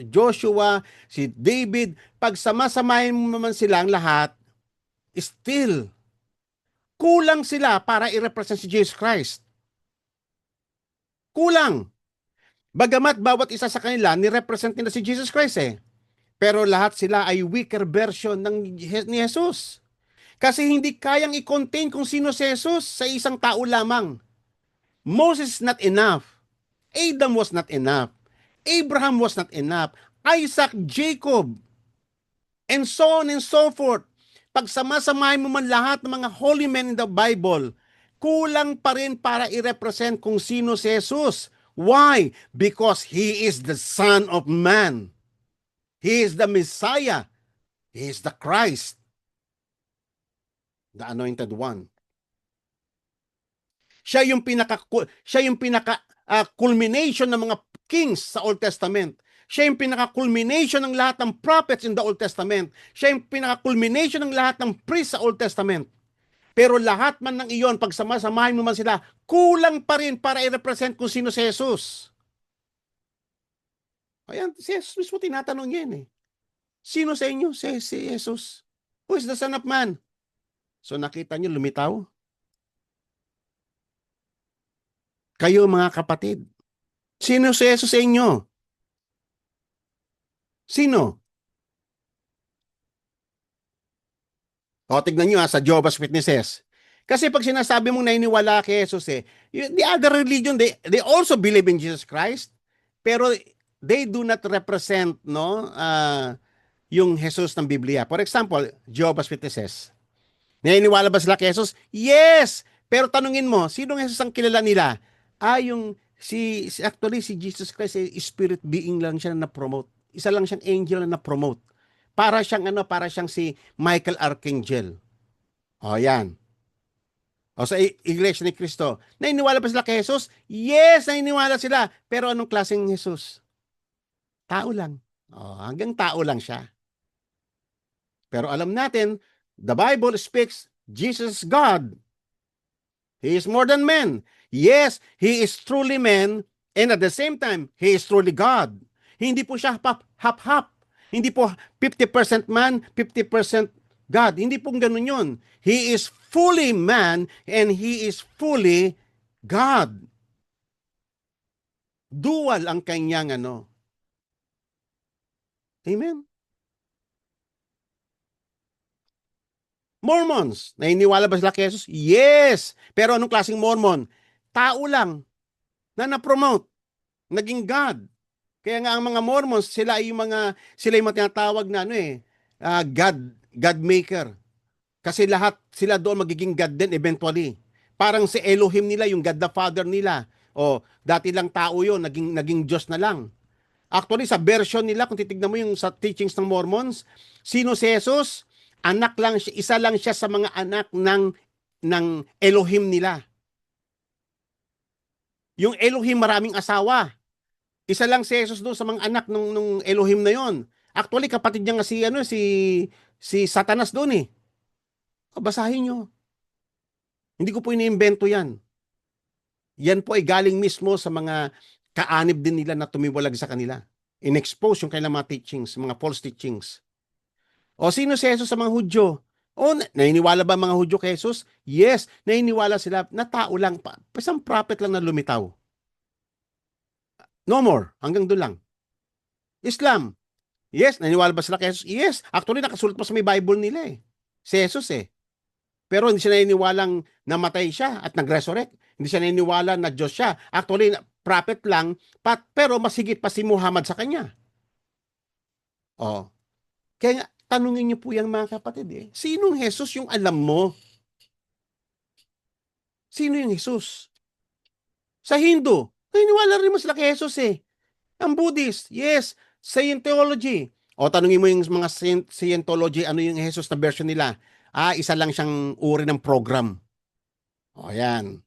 Joshua, si David, pag sama-samahin mo naman silang lahat, still, kulang sila para i-represent si Jesus Christ. Kulang. Bagamat bawat isa sa kanila, ni-represent nila si Jesus Christ Pero lahat sila ay weaker version ni Jesus. Kasi hindi kayang i-contain kung sino si Jesus sa isang tao lamang. Moses is not enough. Adam was not enough. Abraham was not enough. Isaac, Jacob, and so on and so forth. Pag sama-samahin mo man lahat ng mga holy men in the Bible, kulang pa rin para i-represent kung sino si Jesus. Why? Because He is the Son of Man. He is the Messiah. He is the Christ. The Anointed One. Siya yung pinaka culmination ng mga kings sa Old Testament. Siya yung pinaka-culmination ng lahat ng prophets in the Old Testament. Siya yung pinaka-culmination ng lahat ng priests sa Old Testament. Pero lahat man ng iyon, pag sama-samahin mo man sila, kulang pa rin para i-represent kung sino si Jesus. Ayan, si Jesus mismo tinatanong niya Sino sa inyo? Si Jesus. Who is the Son of Man? So nakita niyo lumitaw? Kayo mga kapatid, sino si Jesus sa inyo? Sino? O, tignan nyo sa Jehovah's Witnesses. Kasi pag sinasabi mong naniniwala kay Jesus the other religion, they also believe in Jesus Christ, pero they do not represent, no, yung Jesus ng Biblia. For example, Jehovah's Witnesses. Naniniwala ba sila kay Jesus? Yes! Pero tanungin mo, sinong Jesus ang kilala nila? Yung actually si Jesus Christ spirit being lang siya na promote. Isa lang siyang angel na promote. Para siyang si Michael Archangel. O yan. O sa Iglesia ni Cristo. Naniniwala ba sila kay Jesus? Yes, naniniwala sila. Pero anong klaseng Jesus? Tao lang. Hanggang tao lang siya. Pero alam natin, the Bible speaks Jesus God. He is more than man. Yes, He is truly man, and at the same time, He is truly God. Hindi po siya hap-hap. Hindi po 50% man, 50% God. Hindi po ganun yun. He is fully man, and He is fully God. Dual ang kanyang ano. Amen. Mormons, naniniwala ba sila kay Jesus? Yes! Pero anong klaseng Mormon? Tao lang na na-promote, naging God. Kaya nga ang mga Mormons, sila yung tinatawag na God maker. Kasi lahat sila doon magiging God din eventually. Parang si Elohim nila, yung God the Father nila. Dati lang tao yun, naging Diyos na lang. Actually, sa version nila, kung titignan mo yung sa teachings ng Mormons, sino si Jesus? Anak lang siya, isa lang siya sa mga anak ng Elohim nila. Yung Elohim maraming asawa. Isa lang si Jesus doon sa mga anak nung Elohim na yon. Actually, kapatid niya nga si Satanas doon eh. Basahin nyo. Hindi ko po iniimbento yan. Yan po ay galing mismo sa mga kaanib din nila na tumiwalag sa kanila. In-expose yung kanilang mga teachings, mga false teachings. Sino si Jesus sa mga Hudyo? Naniniwala ba mga Hudyo kay Jesus? Yes, naniniwala sila na tao lang, isang prophet lang na lumitaw. No more, hanggang doon lang. Islam, yes, naniniwala ba sila kay Jesus? Yes, actually nakasulat pa sa may Bible nila eh. Si Jesus eh. Pero hindi siya naniniwalang namatay siya at nag-resurrect. Hindi siya naniniwala na Diyos siya. Actually, prophet lang, pero mas higit pa si Muhammad sa kanya. Kaya nga, tanungin niyo po yan mga kapatid eh. Sinong Jesus yung alam mo? Sino yung Jesus? Sa Hindu, naniniwala rin mo sila kay Jesus eh. Ang Buddhist, yes. Scientology. Tanungin mo yung mga Scientology, ano yung Jesus na version nila? Isa lang siyang uri ng program. Yan.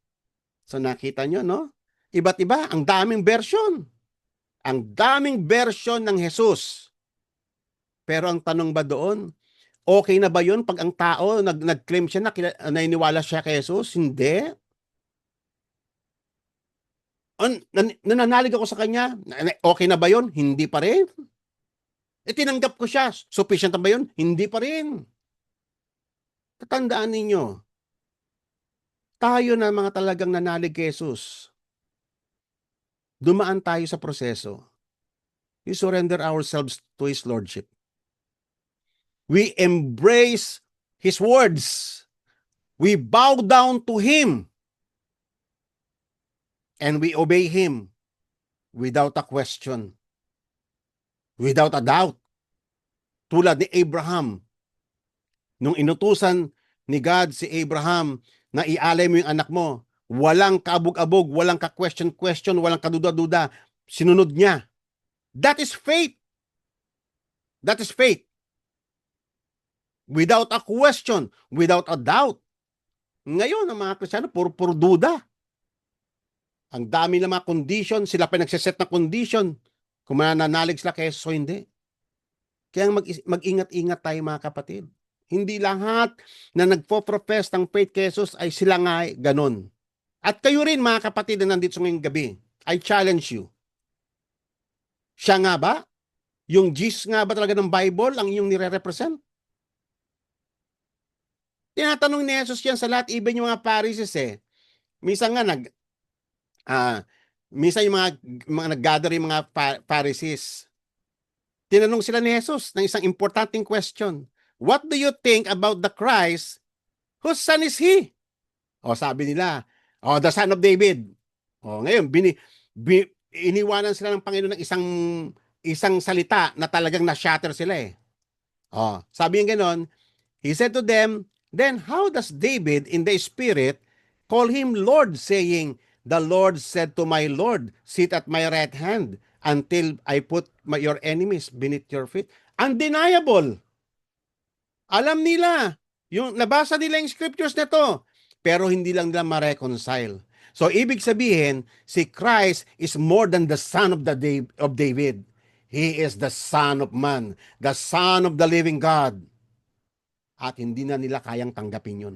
So nakita nyo, no? Iba't iba, ang daming version. Ang daming version ng Jesus. Pero ang tanong ba doon, okay na ba yun pag ang tao nag-claim siya na naniniwala siya kay Jesus? Hindi. Nananalig ako sa kanya, okay na ba yun? Hindi pa rin. Tinanggap ko siya, sufficient na ba yun? Hindi pa rin. Tatandaan ninyo, tayo na mga talagang nanalig kay Jesus, dumaan tayo sa proseso. We surrender ourselves to His Lordship. We embrace His words. We bow down to Him. And we obey Him without a question. Without a doubt. Tulad ni Abraham. Nung inutusan ni God si Abraham na ialay mo yung anak mo, walang kaabog-abog, walang ka-question-question, walang kaduda-duda. Sinunod niya. That is faith. That is faith. Without a question, without a doubt. Ngayon, ang mga Kristiyano, puro duda. Ang dami ng mga condition, sila pa nagsiset na condition. Kung mananalig sila kay Jesus o hindi. Kaya mag-ingat-ingat tayo mga kapatid. Hindi lahat na nagpo-profess ng faith kay Jesus ay sila nga ganun. At kayo rin mga kapatid na nandito ngayong gabi, I challenge you. Siya nga ba? Yung Jesus nga ba talaga ng Bible ang inyong nire-represent? Tinatanong ni Jesus yan sa lahat, even yung mga Pharisees eh. Minsan nga Ah, minsan yung mga nag-gather yung mga Pharisees. Tinanong sila ni Jesus ng isang importanteng question. What do you think about the Christ? Whose son is he? O sabi nila, the son of David. O ngayon, iniwanan sila ng Panginoon ng isang salita na talagang na-shatter sila eh. O, sabi niya ganon, he said to them, then how does David in the spirit call him Lord, saying, the Lord said to my Lord, sit at my right hand until I put your enemies beneath your feet. Undeniable. Alam nila. Yung nabasa nila yung scriptures na to. Pero hindi lang nila ma-reconcile. So, ibig sabihin, si Christ is more than the son of David. He is the Son of Man, the Son of the living God. At hindi na nila kayang tanggapin yun.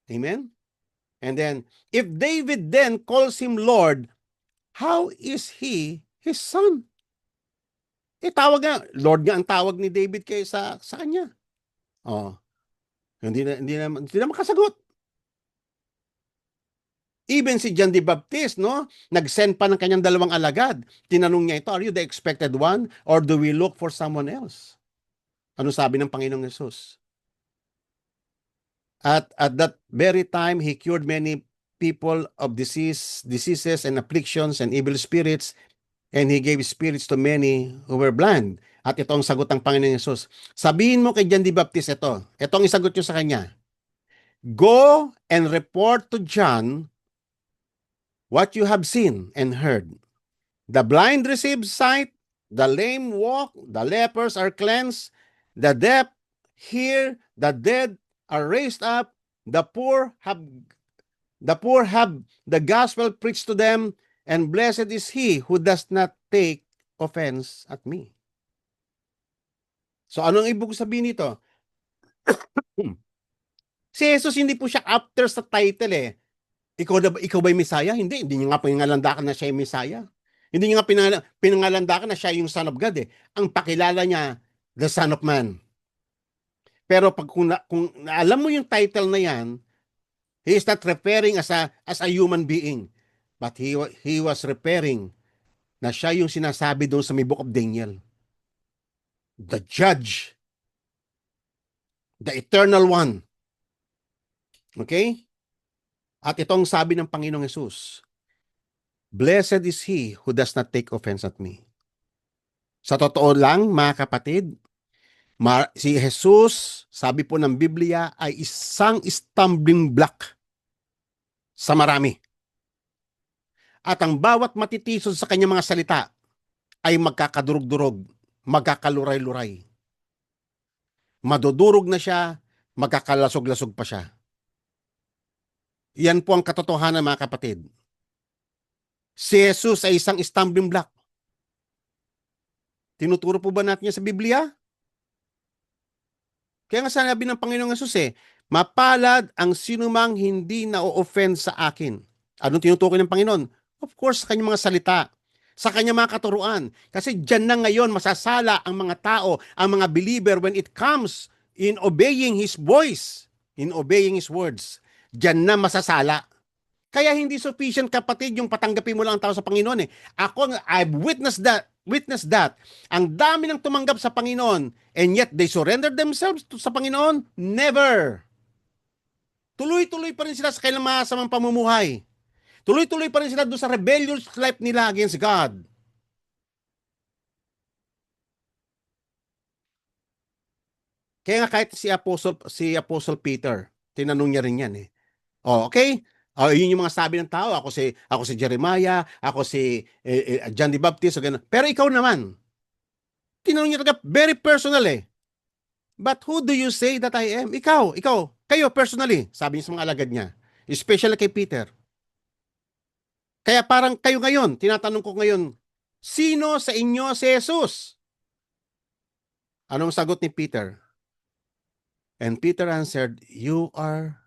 Amen? And then, if David then calls him Lord, how is he his son? Tawag nga, Lord nga ang tawag ni David kay sa kanya. Oh, hindi na makasagot. Even si John the Baptist, no? Nag-send pa ng kanyang dalawang alagad. Tinanong niya ito, are you the expected one? Or do we look for someone else? Ano sabi ng Panginoong Yesus? At that very time, He cured many people of diseases and afflictions and evil spirits, and He gave spirits to many who were blind. At ito ang sagot ng Panginoong Yesus. Sabihin mo kay John the Baptist ito. Ito ang isagot nyo sa kanya. Go and report to John what you have seen and heard. The blind receive sight, the lame walk, the lepers are cleansed, the deaf hear, the dead are raised up, the poor have the gospel preached to them, and blessed is he who does not take offense at me. So anong ibig sabihin nito? Si Jesus hindi po siya after sa title eh. Ikaw ba yung Messiah? Hindi niya nga pinangalandakan na siya yung Messiah. Hindi niya nga pinangalandakan na siya yung Son of God eh. Ang pakilala niya, the Son of Man. Pero kung alam mo yung title na yan, he is not referring as a human being. But he was referring na siya yung sinasabi doon sa may Book of Daniel. The Judge. The Eternal One. Okay? At itong sabi ng Panginoong Yesus, blessed is he who does not take offense at me. Sa totoo lang, mga kapatid, si Jesus, sabi po ng Biblia, ay isang stumbling block sa marami. At ang bawat matitisod sa kanyang mga salita ay magkakadurog-durog, magkakaluray-luray. Madudurog na siya, magkakalasog-lasog pa siya. Yan po ang katotohanan, mga kapatid. Si Jesus ay isang stumbling block. Tinuturo po ba natin yan sa Biblia? Kaya nga sabi ng Panginoong Yesus mapalad ang sinumang hindi na-offend sa akin. Anong tinutukoy ng Panginoon? Of course, sa kanyang mga salita, sa kanyang mga katuruan. Kasi dyan na ngayon masasala ang mga tao, ang mga believer when it comes in obeying His voice, in obeying His words. Dyan na masasala. Kaya hindi sufficient, kapatid, yung patanggapin mo lang ang tao sa Panginoon I've witnessed that. Ang dami nang tumanggap sa Panginoon and yet they surrendered themselves sa Panginoon? Never. Tuloy-tuloy pa rin sila sa kailang masamang pamumuhay. Tuloy-tuloy pa rin sila doon sa rebellious life nila against God. Kaya nga kahit si Apostle Peter, tinanong niya rin yan okay? Yun yung mga sabi ng tao, ako si Jeremiah, ako si John the Baptist, o gano'n. Pero ikaw naman, tinanong niya talaga, very personal But who do you say that I am? Ikaw, kayo personally, sabi niya sa mga alagad niya. Especially kay Peter. Kaya parang kayo ngayon, tinatanong ko ngayon, sino sa inyo si Jesus? Anong sagot ni Peter? And Peter answered, you are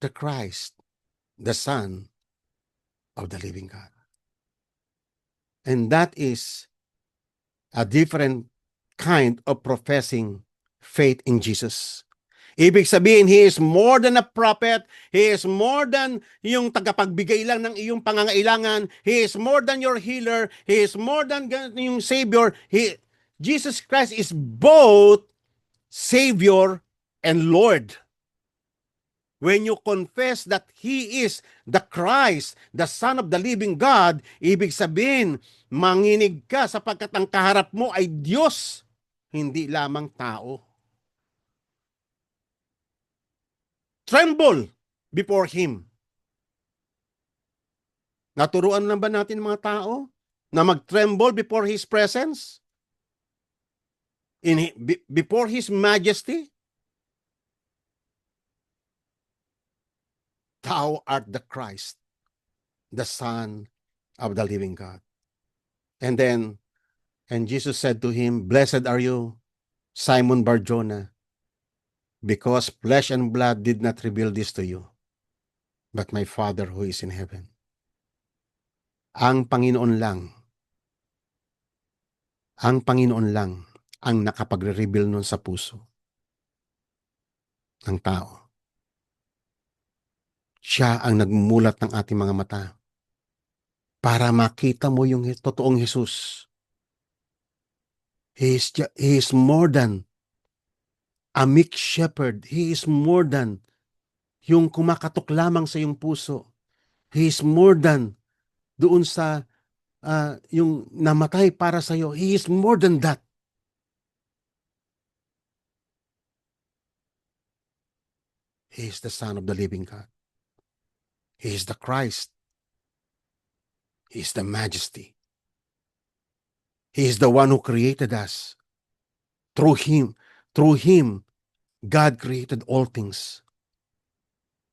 the Christ, the Son of the living God. And that is a different kind of professing faith in Jesus. Ibig sabihin, He is more than a prophet. He is more than yung tagapagbigay lang ng iyong pangangailangan. He is more than your healer. He is more than yung Savior. Jesus Christ is both Savior and Lord. When you confess that He is the Christ, the Son of the living God, ibig sabihin, manginig ka sapagkat ang kaharap mo ay Diyos, hindi lamang tao. Tremble before Him. Naturuan na ba natin mga tao na mag-tremble before His presence? Before His majesty? Thou art the Christ, the Son of the living God. And Jesus said to him, Blessed are you, Simon Bar-Jonah, because flesh and blood did not reveal this to you, but my Father who is in heaven. Ang Panginoon lang ang nakapagre-reveal nun sa puso ng tao. Siya ang nagmulat ng ating mga mata para makita mo yung totoong Jesus. He is more than a meek shepherd. He is more than yung kumakatok lamang sa iyong puso. He is more than doon sa yung namatay para sa iyo. He is more than that. He is the Son of the living God. He is the Christ. He is the majesty. He is the one who created us. Through Him, God created all things.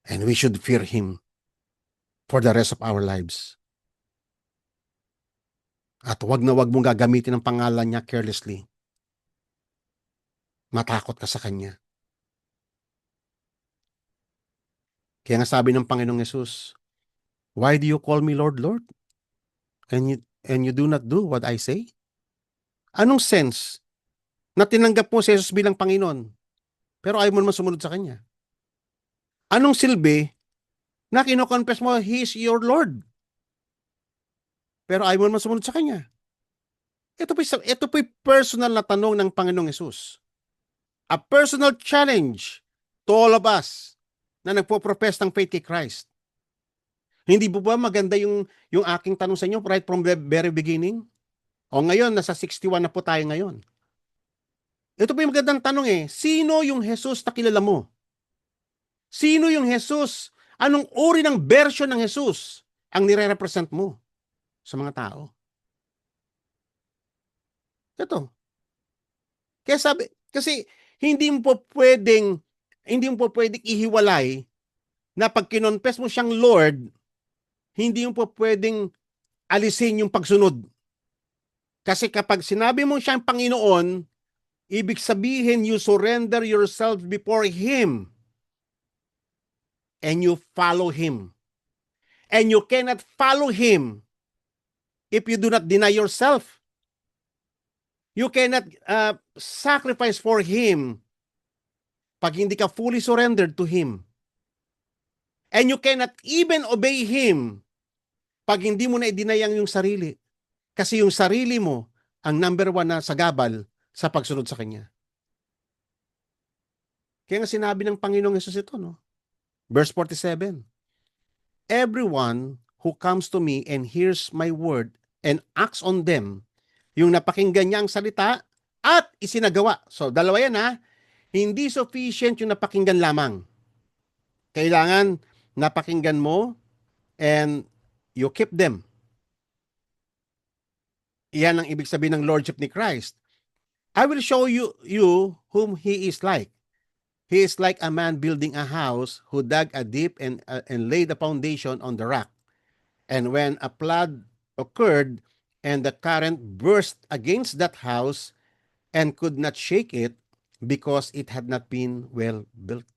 And we should fear Him for the rest of our lives. At wag na wag mong gagamitin ang pangalan niya carelessly. Matakot ka sa Kanya. Kaya nga sabi ng Panginoong Yesus, Why do you call me Lord, Lord? And you do not do what I say? Anong sense na tinanggap mo si Jesus bilang Panginoon, pero ayaw mo naman sumunod sa Kanya? Anong silbi na kino-confess mo, He is your Lord, pero ayaw mo naman sumunod sa Kanya? Ito po'y personal na tanong ng Panginoong Yesus. A personal challenge to all of us na nagpo-profess ng faith kay Christ. Hindi po ba maganda yung aking tanong sa inyo right from the very beginning? O ngayon, nasa 61 na po tayo ngayon. Ito po yung magandang tanong Sino yung Jesus na kilala mo? Sino yung Jesus? Anong uri ng version ng Jesus ang nire-represent mo sa mga tao? Ito. Kaya kasi hindi mo po pwedeng ihiwalay na pag kinonfess mo siyang Lord, hindi mo po pwedeng alisin yung pagsunod. Kasi kapag sinabi mo siyang Panginoon, ibig sabihin you surrender yourself before Him and you follow Him. And you cannot follow Him if you do not deny yourself. You cannot sacrifice for Him pag hindi ka fully surrendered to Him. And you cannot even obey Him pag hindi mo na i-deny yung sarili. Kasi yung sarili mo ang number one na sagabal sa pagsunod sa Kanya. Kaya nga sinabi ng Panginoong Hesus ito, no? Verse 47, Everyone who comes to me and hears my word and acts on them, yung napakinggan niya ang salita at isinagawa. So, dalawa yan Hindi sufficient yung napakinggan lamang. Kailangan napakinggan mo and you keep them. Iyan ang ibig sabihin ng Lordship ni Christ. I will show you whom He is like. He is like a man building a house who dug a deep and laid the foundation on the rock. And when a flood occurred and the current burst against that house and could not shake it because it had not been well built.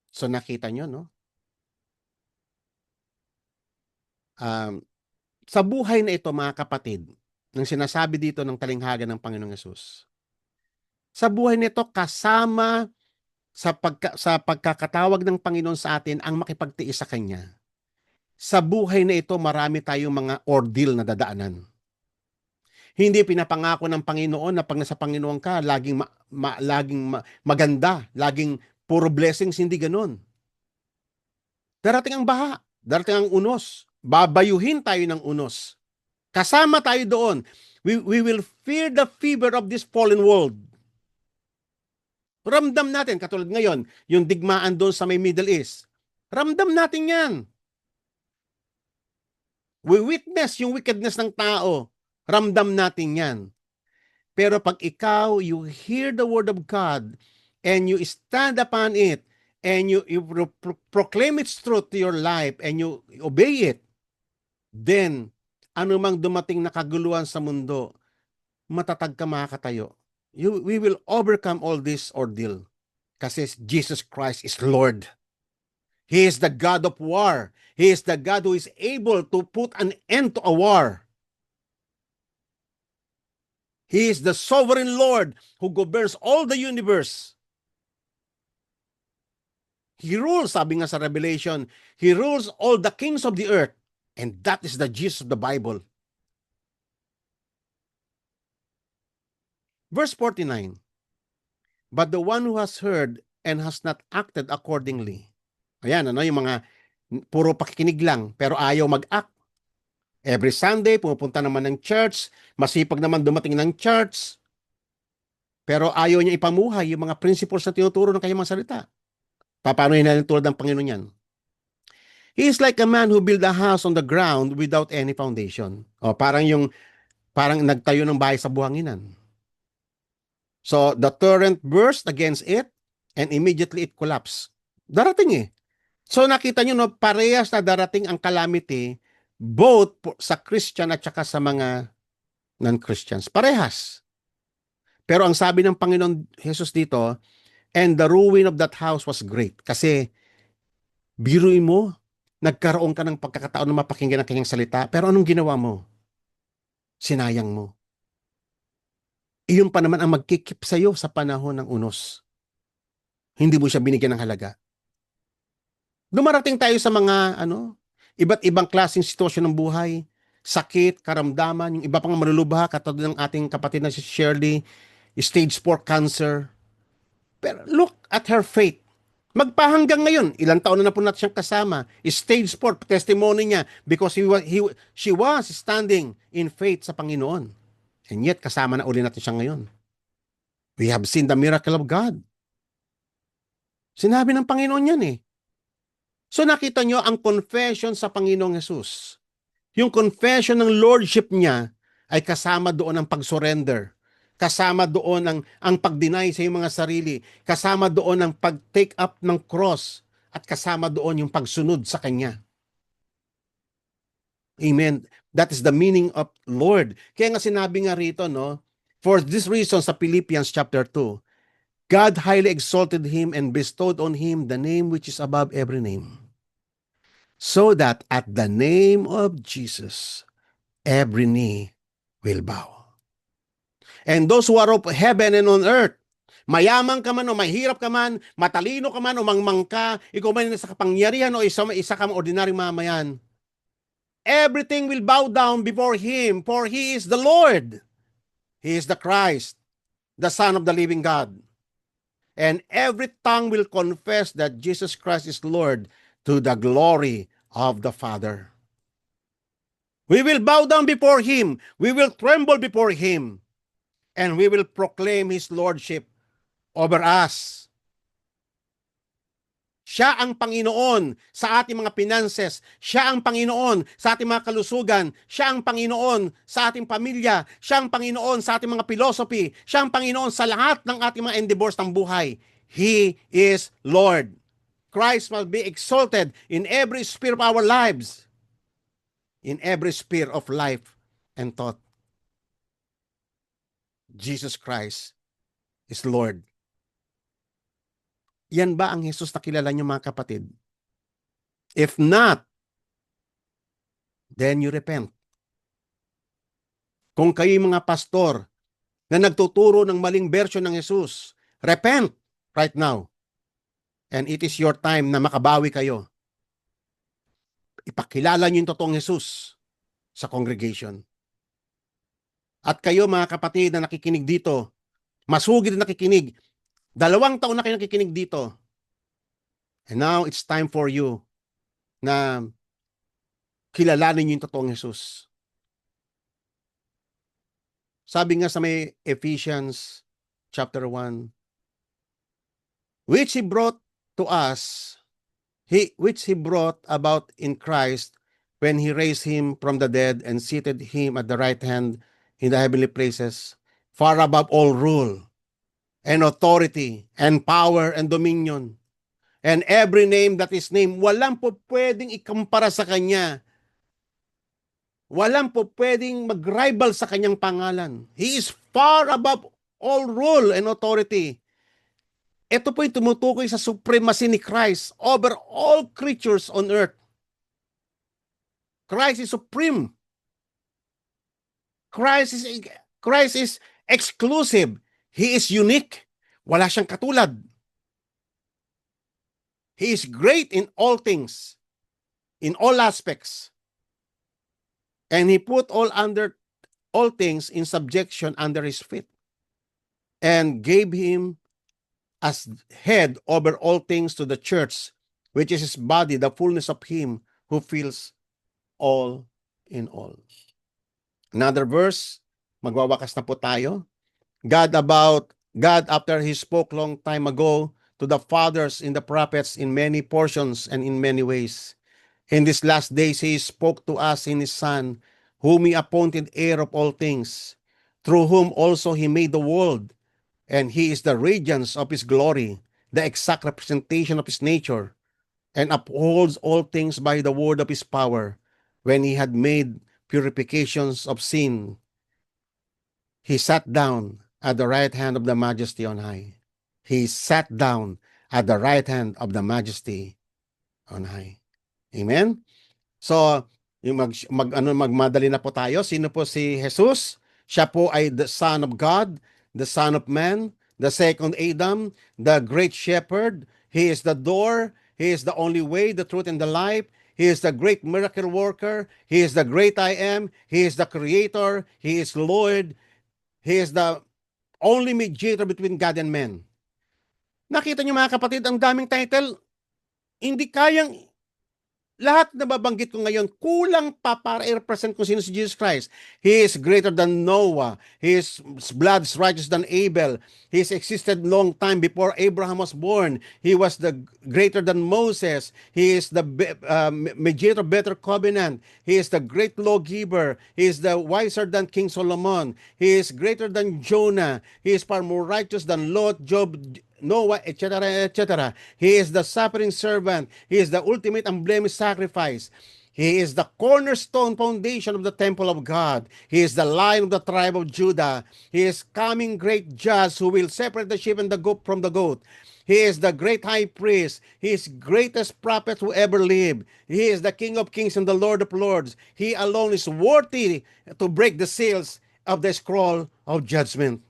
So nakita nyo, no? Sa buhay na ito, mga kapatid, ng sinasabi dito ng talinghaga ng Panginoong Yesus, sa buhay nito kasama sa pagkakatawag ng Panginoon sa atin ang makipagtiis sa Kanya. Sa buhay na ito, marami tayong mga ordeal na dadaanan. Hindi pinapangako ng Panginoon na pag nasa Panginoon ka, laging maganda, laging puro blessings, hindi ganun. Darating ang baha, darating ang unos, babayuhin tayo ng unos. Kasama tayo doon. We will fear the fever of this fallen world. Ramdam natin, katulad ngayon, yung digmaan doon sa may Middle East. Ramdam natin yan. We witness yung wickedness ng tao. Ramdam natin yan. Pero pag ikaw, you hear the word of God and you stand upon it and you proclaim its truth to your life and you obey it, then anumang dumating na kaguluhan sa mundo, matatag ka makakatayo. We will overcome all this ordeal kasi Jesus Christ is Lord. He is the God of war. He is the God who is able to put an end to a war. He is the sovereign Lord who governs all the universe. He rules, sabi nga sa Revelation, He rules all the kings of the earth. And that is the Jesus of the Bible. Verse 49, but the one who has heard and has not acted accordingly. Ayan, yung mga puro pakikinig lang, pero ayaw mag-act. Every Sunday, pumupunta naman ng church, masipag naman dumating ng church, pero ayaw niya ipamuhay yung mga principles na tinuturo ng kanyang mga salita. Paano natin tulad ng Panginoon yan? He is like a man who built a house on the ground without any foundation. O, parang nagtayo ng bahay sa buhanginan. So, the torrent burst against it and immediately it collapsed. Darating eh. So, nakita nyo, no, parehas na darating ang calamity both sa Christian at saka sa mga non-Christians. Parehas. Pero ang sabi ng Panginoon Jesus dito, and the ruin of that house was great. Kasi, biruin mo, nagkaroon ka ng pagkakataon na mapakinggan ang kanyang salita, pero anong ginawa mo? Sinayang mo. Iyon pa naman ang magkikip sa'yo sa panahon ng unos. Hindi mo siya binigyan ng halaga. Dumarating tayo sa mga iba't ibang klaseng sitwasyon ng buhay, sakit, karamdaman, yung iba pang malulubha, katulad ng ating kapatid na si Shirley, stage 4 cancer. Pero look at her faith. Magpahanggang ngayon, ilang taon na po natin siyang kasama. Stage 4, testimony niya because she was standing in faith sa Panginoon. And yet, kasama na uli natin siya ngayon. We have seen the miracle of God. Sinabi ng Panginoon yan eh. So nakita nyo ang confession sa Panginoong Jesus. Yung confession ng Lordship niya ay kasama doon ang pag-surrender. Kasama doon ang pag-deny sa iyong mga sarili. Kasama doon ang pag-take up ng cross. At kasama doon yung pagsunod sa Kanya. Amen. That is the meaning of Lord. Kaya nga sinabi nga rito, no? For this reason sa Philippians chapter 2, God highly exalted Him and bestowed on Him the name which is above every name. So that at the name of Jesus, every knee will bow. And those who are of heaven and on earth, mayaman ka man o mahirap ka man, matalino ka man o mangmang ka, ikaw man sa kapangyarihan o isa ka man ordinaryong mamayan, everything will bow down before Him, for He is the Lord. He is the Christ, the Son of the living God. And every tongue will confess that Jesus Christ is Lord to the glory of the Father. We will bow down before Him. We will tremble before Him. And we will proclaim His Lordship over us. Siya ang Panginoon sa ating mga finances. Siya ang Panginoon sa ating mga kalusugan. Siya ang Panginoon sa ating pamilya. Siya ang Panginoon sa ating mga philosophy. Siya ang Panginoon sa lahat ng ating mga endeavors ng buhay. He is Lord. Christ must be exalted in every sphere of our lives. In every sphere of life and thought. Jesus Christ is Lord. Yan ba ang Jesus na kilala niyo, mga kapatid? If not, then you repent. Kung kayo mga pastor na nagtuturo ng maling version ng Jesus, repent right now. And it is your time na makabawi kayo. Ipakilala niyo yung totoong Jesus sa congregation. At kayo mga kapatid na nakikinig dito, masugid na nakikinig, 2 taon na kayo nakikinig dito. And now it's time for you na kilalanin niyo yung totoong Jesus. Sabi nga sa may Ephesians chapter 1, which He brought to us, which He brought about in Christ when He raised Him from the dead and seated Him at the right hand in the heavenly places, far above all rule and authority and power and dominion and every name that is named. Walang po pwedeng ikumpara sa Kanya. Walang po pwedeng mag-rival sa Kanyang pangalan. He is far above all rule and authority. Ito po yung tumutukoy sa supremacy ni Christ over all creatures on earth. Christ is supreme. Christ is exclusive. He is unique. Wala siyang katulad. He is great in all things, in all aspects. And He put all things in subjection under His feet and gave Him as head over all things to the church, which is His body, the fullness of Him who fills all in all. Another verse, magwawakas na po tayo. God, after He spoke long time ago to the fathers in the prophets in many portions and in many ways, in these last days He spoke to us in His Son, whom He appointed heir of all things, through whom also He made the world, and He is the radiance of His glory, the exact representation of His nature, and upholds all things by the word of His power. When He had made purifications of sin, He sat down at the right hand of the Majesty on high. He sat down at the right hand of the Majesty on high. Amen? So, yung magmadali na po tayo. Sino po si Jesus? Siya po ay the Son of God, the Son of Man, the second Adam, the great shepherd. He is the door. He is the only way, the truth, and the life. He is the great miracle worker. He is the great I am. He is the creator. He is Lord. He is the only mediator between God and man. Nakita niyo mga kapatid, ang daming title. Hindi kayang lahat na babanggit ko ngayon, kulang pa para i-represent kung sino si Jesus Christ. He is greater than Noah. His blood is righteous than Abel. He has existed long time before Abraham was born. He was the greater than Moses. He is the mediator of better covenant. He is the great lawgiver. He is the wiser than King Solomon. He is greater than Jonah. He is far more righteous than Lot, Job, Noah, etc., etc. He is the suffering servant. He is the ultimate and blameless sacrifice. He is the cornerstone foundation of the temple of God. He is the Lion of the tribe of Judah. He is coming great judge who will separate the sheep and the goat from the goat. He is the great high priest. He is greatest prophet who ever lived. He is the King of kings and the Lord of lords. He alone is worthy to break the seals of the scroll of judgment.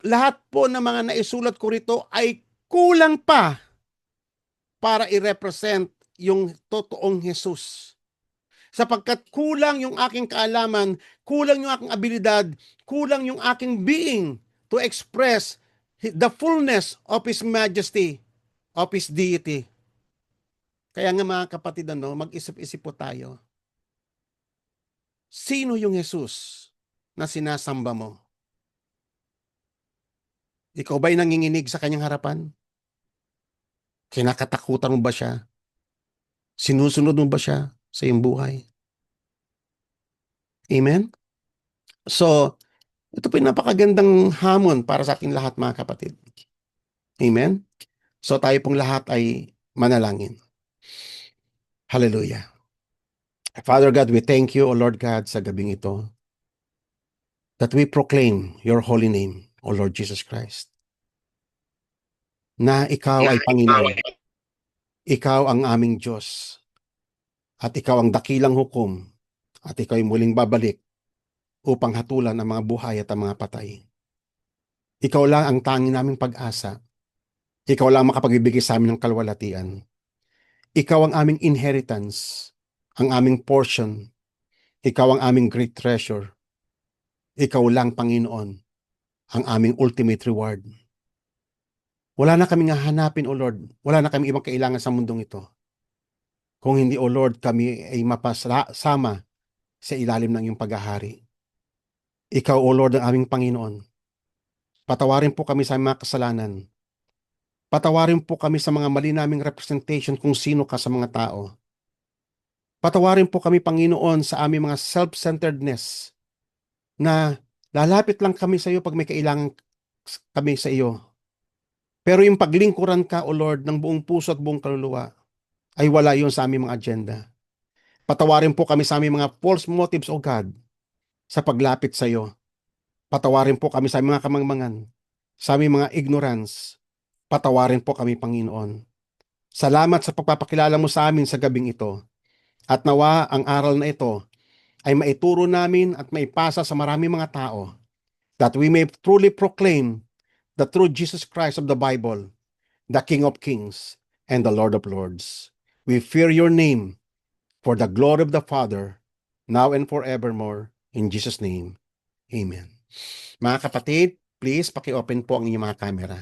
Lahat po ng mga naisulat ko rito ay kulang pa para i-represent yung totoong Jesus. Sapagkat kulang yung aking kaalaman, kulang yung aking abilidad, kulang yung aking being to express the fullness of His majesty, of His deity. Kaya nga mga kapatid, mag-isip-isip po tayo. Sino yung Jesus na sinasamba mo? Ikaw ba'y nanginginig sa kanyang harapan? Kinakatakutan mo ba siya? Sinusunod mo ba siya sa iyong buhay? Amen? So, ito po yung napakagandang hamon para sa ating lahat mga kapatid. Amen? So tayo pong lahat ay manalangin. Hallelujah. Father God, we thank you, O Lord God, sa gabing ito, that we proclaim your holy name, O Lord Jesus Christ, na ikaw ay Panginoon. Ikaw ang aming Diyos. At ikaw ang dakilang hukom. At ikaw ay muling babalik upang hatulan ang mga buhay at ang mga patay. Ikaw lang ang tanging naming pag-asa. Ikaw lang makapagbibigay sa amin ng kalwalatian. Ikaw ang aming inheritance, ang aming portion. Ikaw ang aming great treasure. Ikaw lang, Panginoon, ang aming ultimate reward. Wala na kaming hahanapin, O Lord. Wala na kaming ibang kailangan sa mundong ito. Kung hindi, O Lord, kami ay mapasama sa ilalim ng iyong paghahari. Ikaw, O Lord, ang aming Panginoon. Patawarin po kami sa mga kasalanan. Patawarin po kami sa mga mali naming representation kung sino ka sa mga tao. Patawarin po kami, Panginoon, sa aming mga self-centeredness na lalapit lang kami sa iyo pag may kailangan kami sa iyo. Pero yung paglingkuran ka, O Lord, ng buong puso at buong kaluluwa, ay wala yun sa aming mga agenda. Patawarin po kami sa aming mga false motives, O God, sa paglapit sa iyo. Patawarin po kami sa aming mga kamangmangan, sa aming mga ignorance. Patawarin po kami, Panginoon. Salamat sa pagpapakilala mo sa amin sa gabing ito. At nawa ang aral na ito ay maituro namin at maipasa sa maraming mga tao that we may truly proclaim the true Jesus Christ of the Bible, the King of Kings and the Lord of Lords. We fear your name for the glory of the Father, now and forevermore. In Jesus' name, Amen. Mga kapatid, please paki-open po ang inyong mga camera.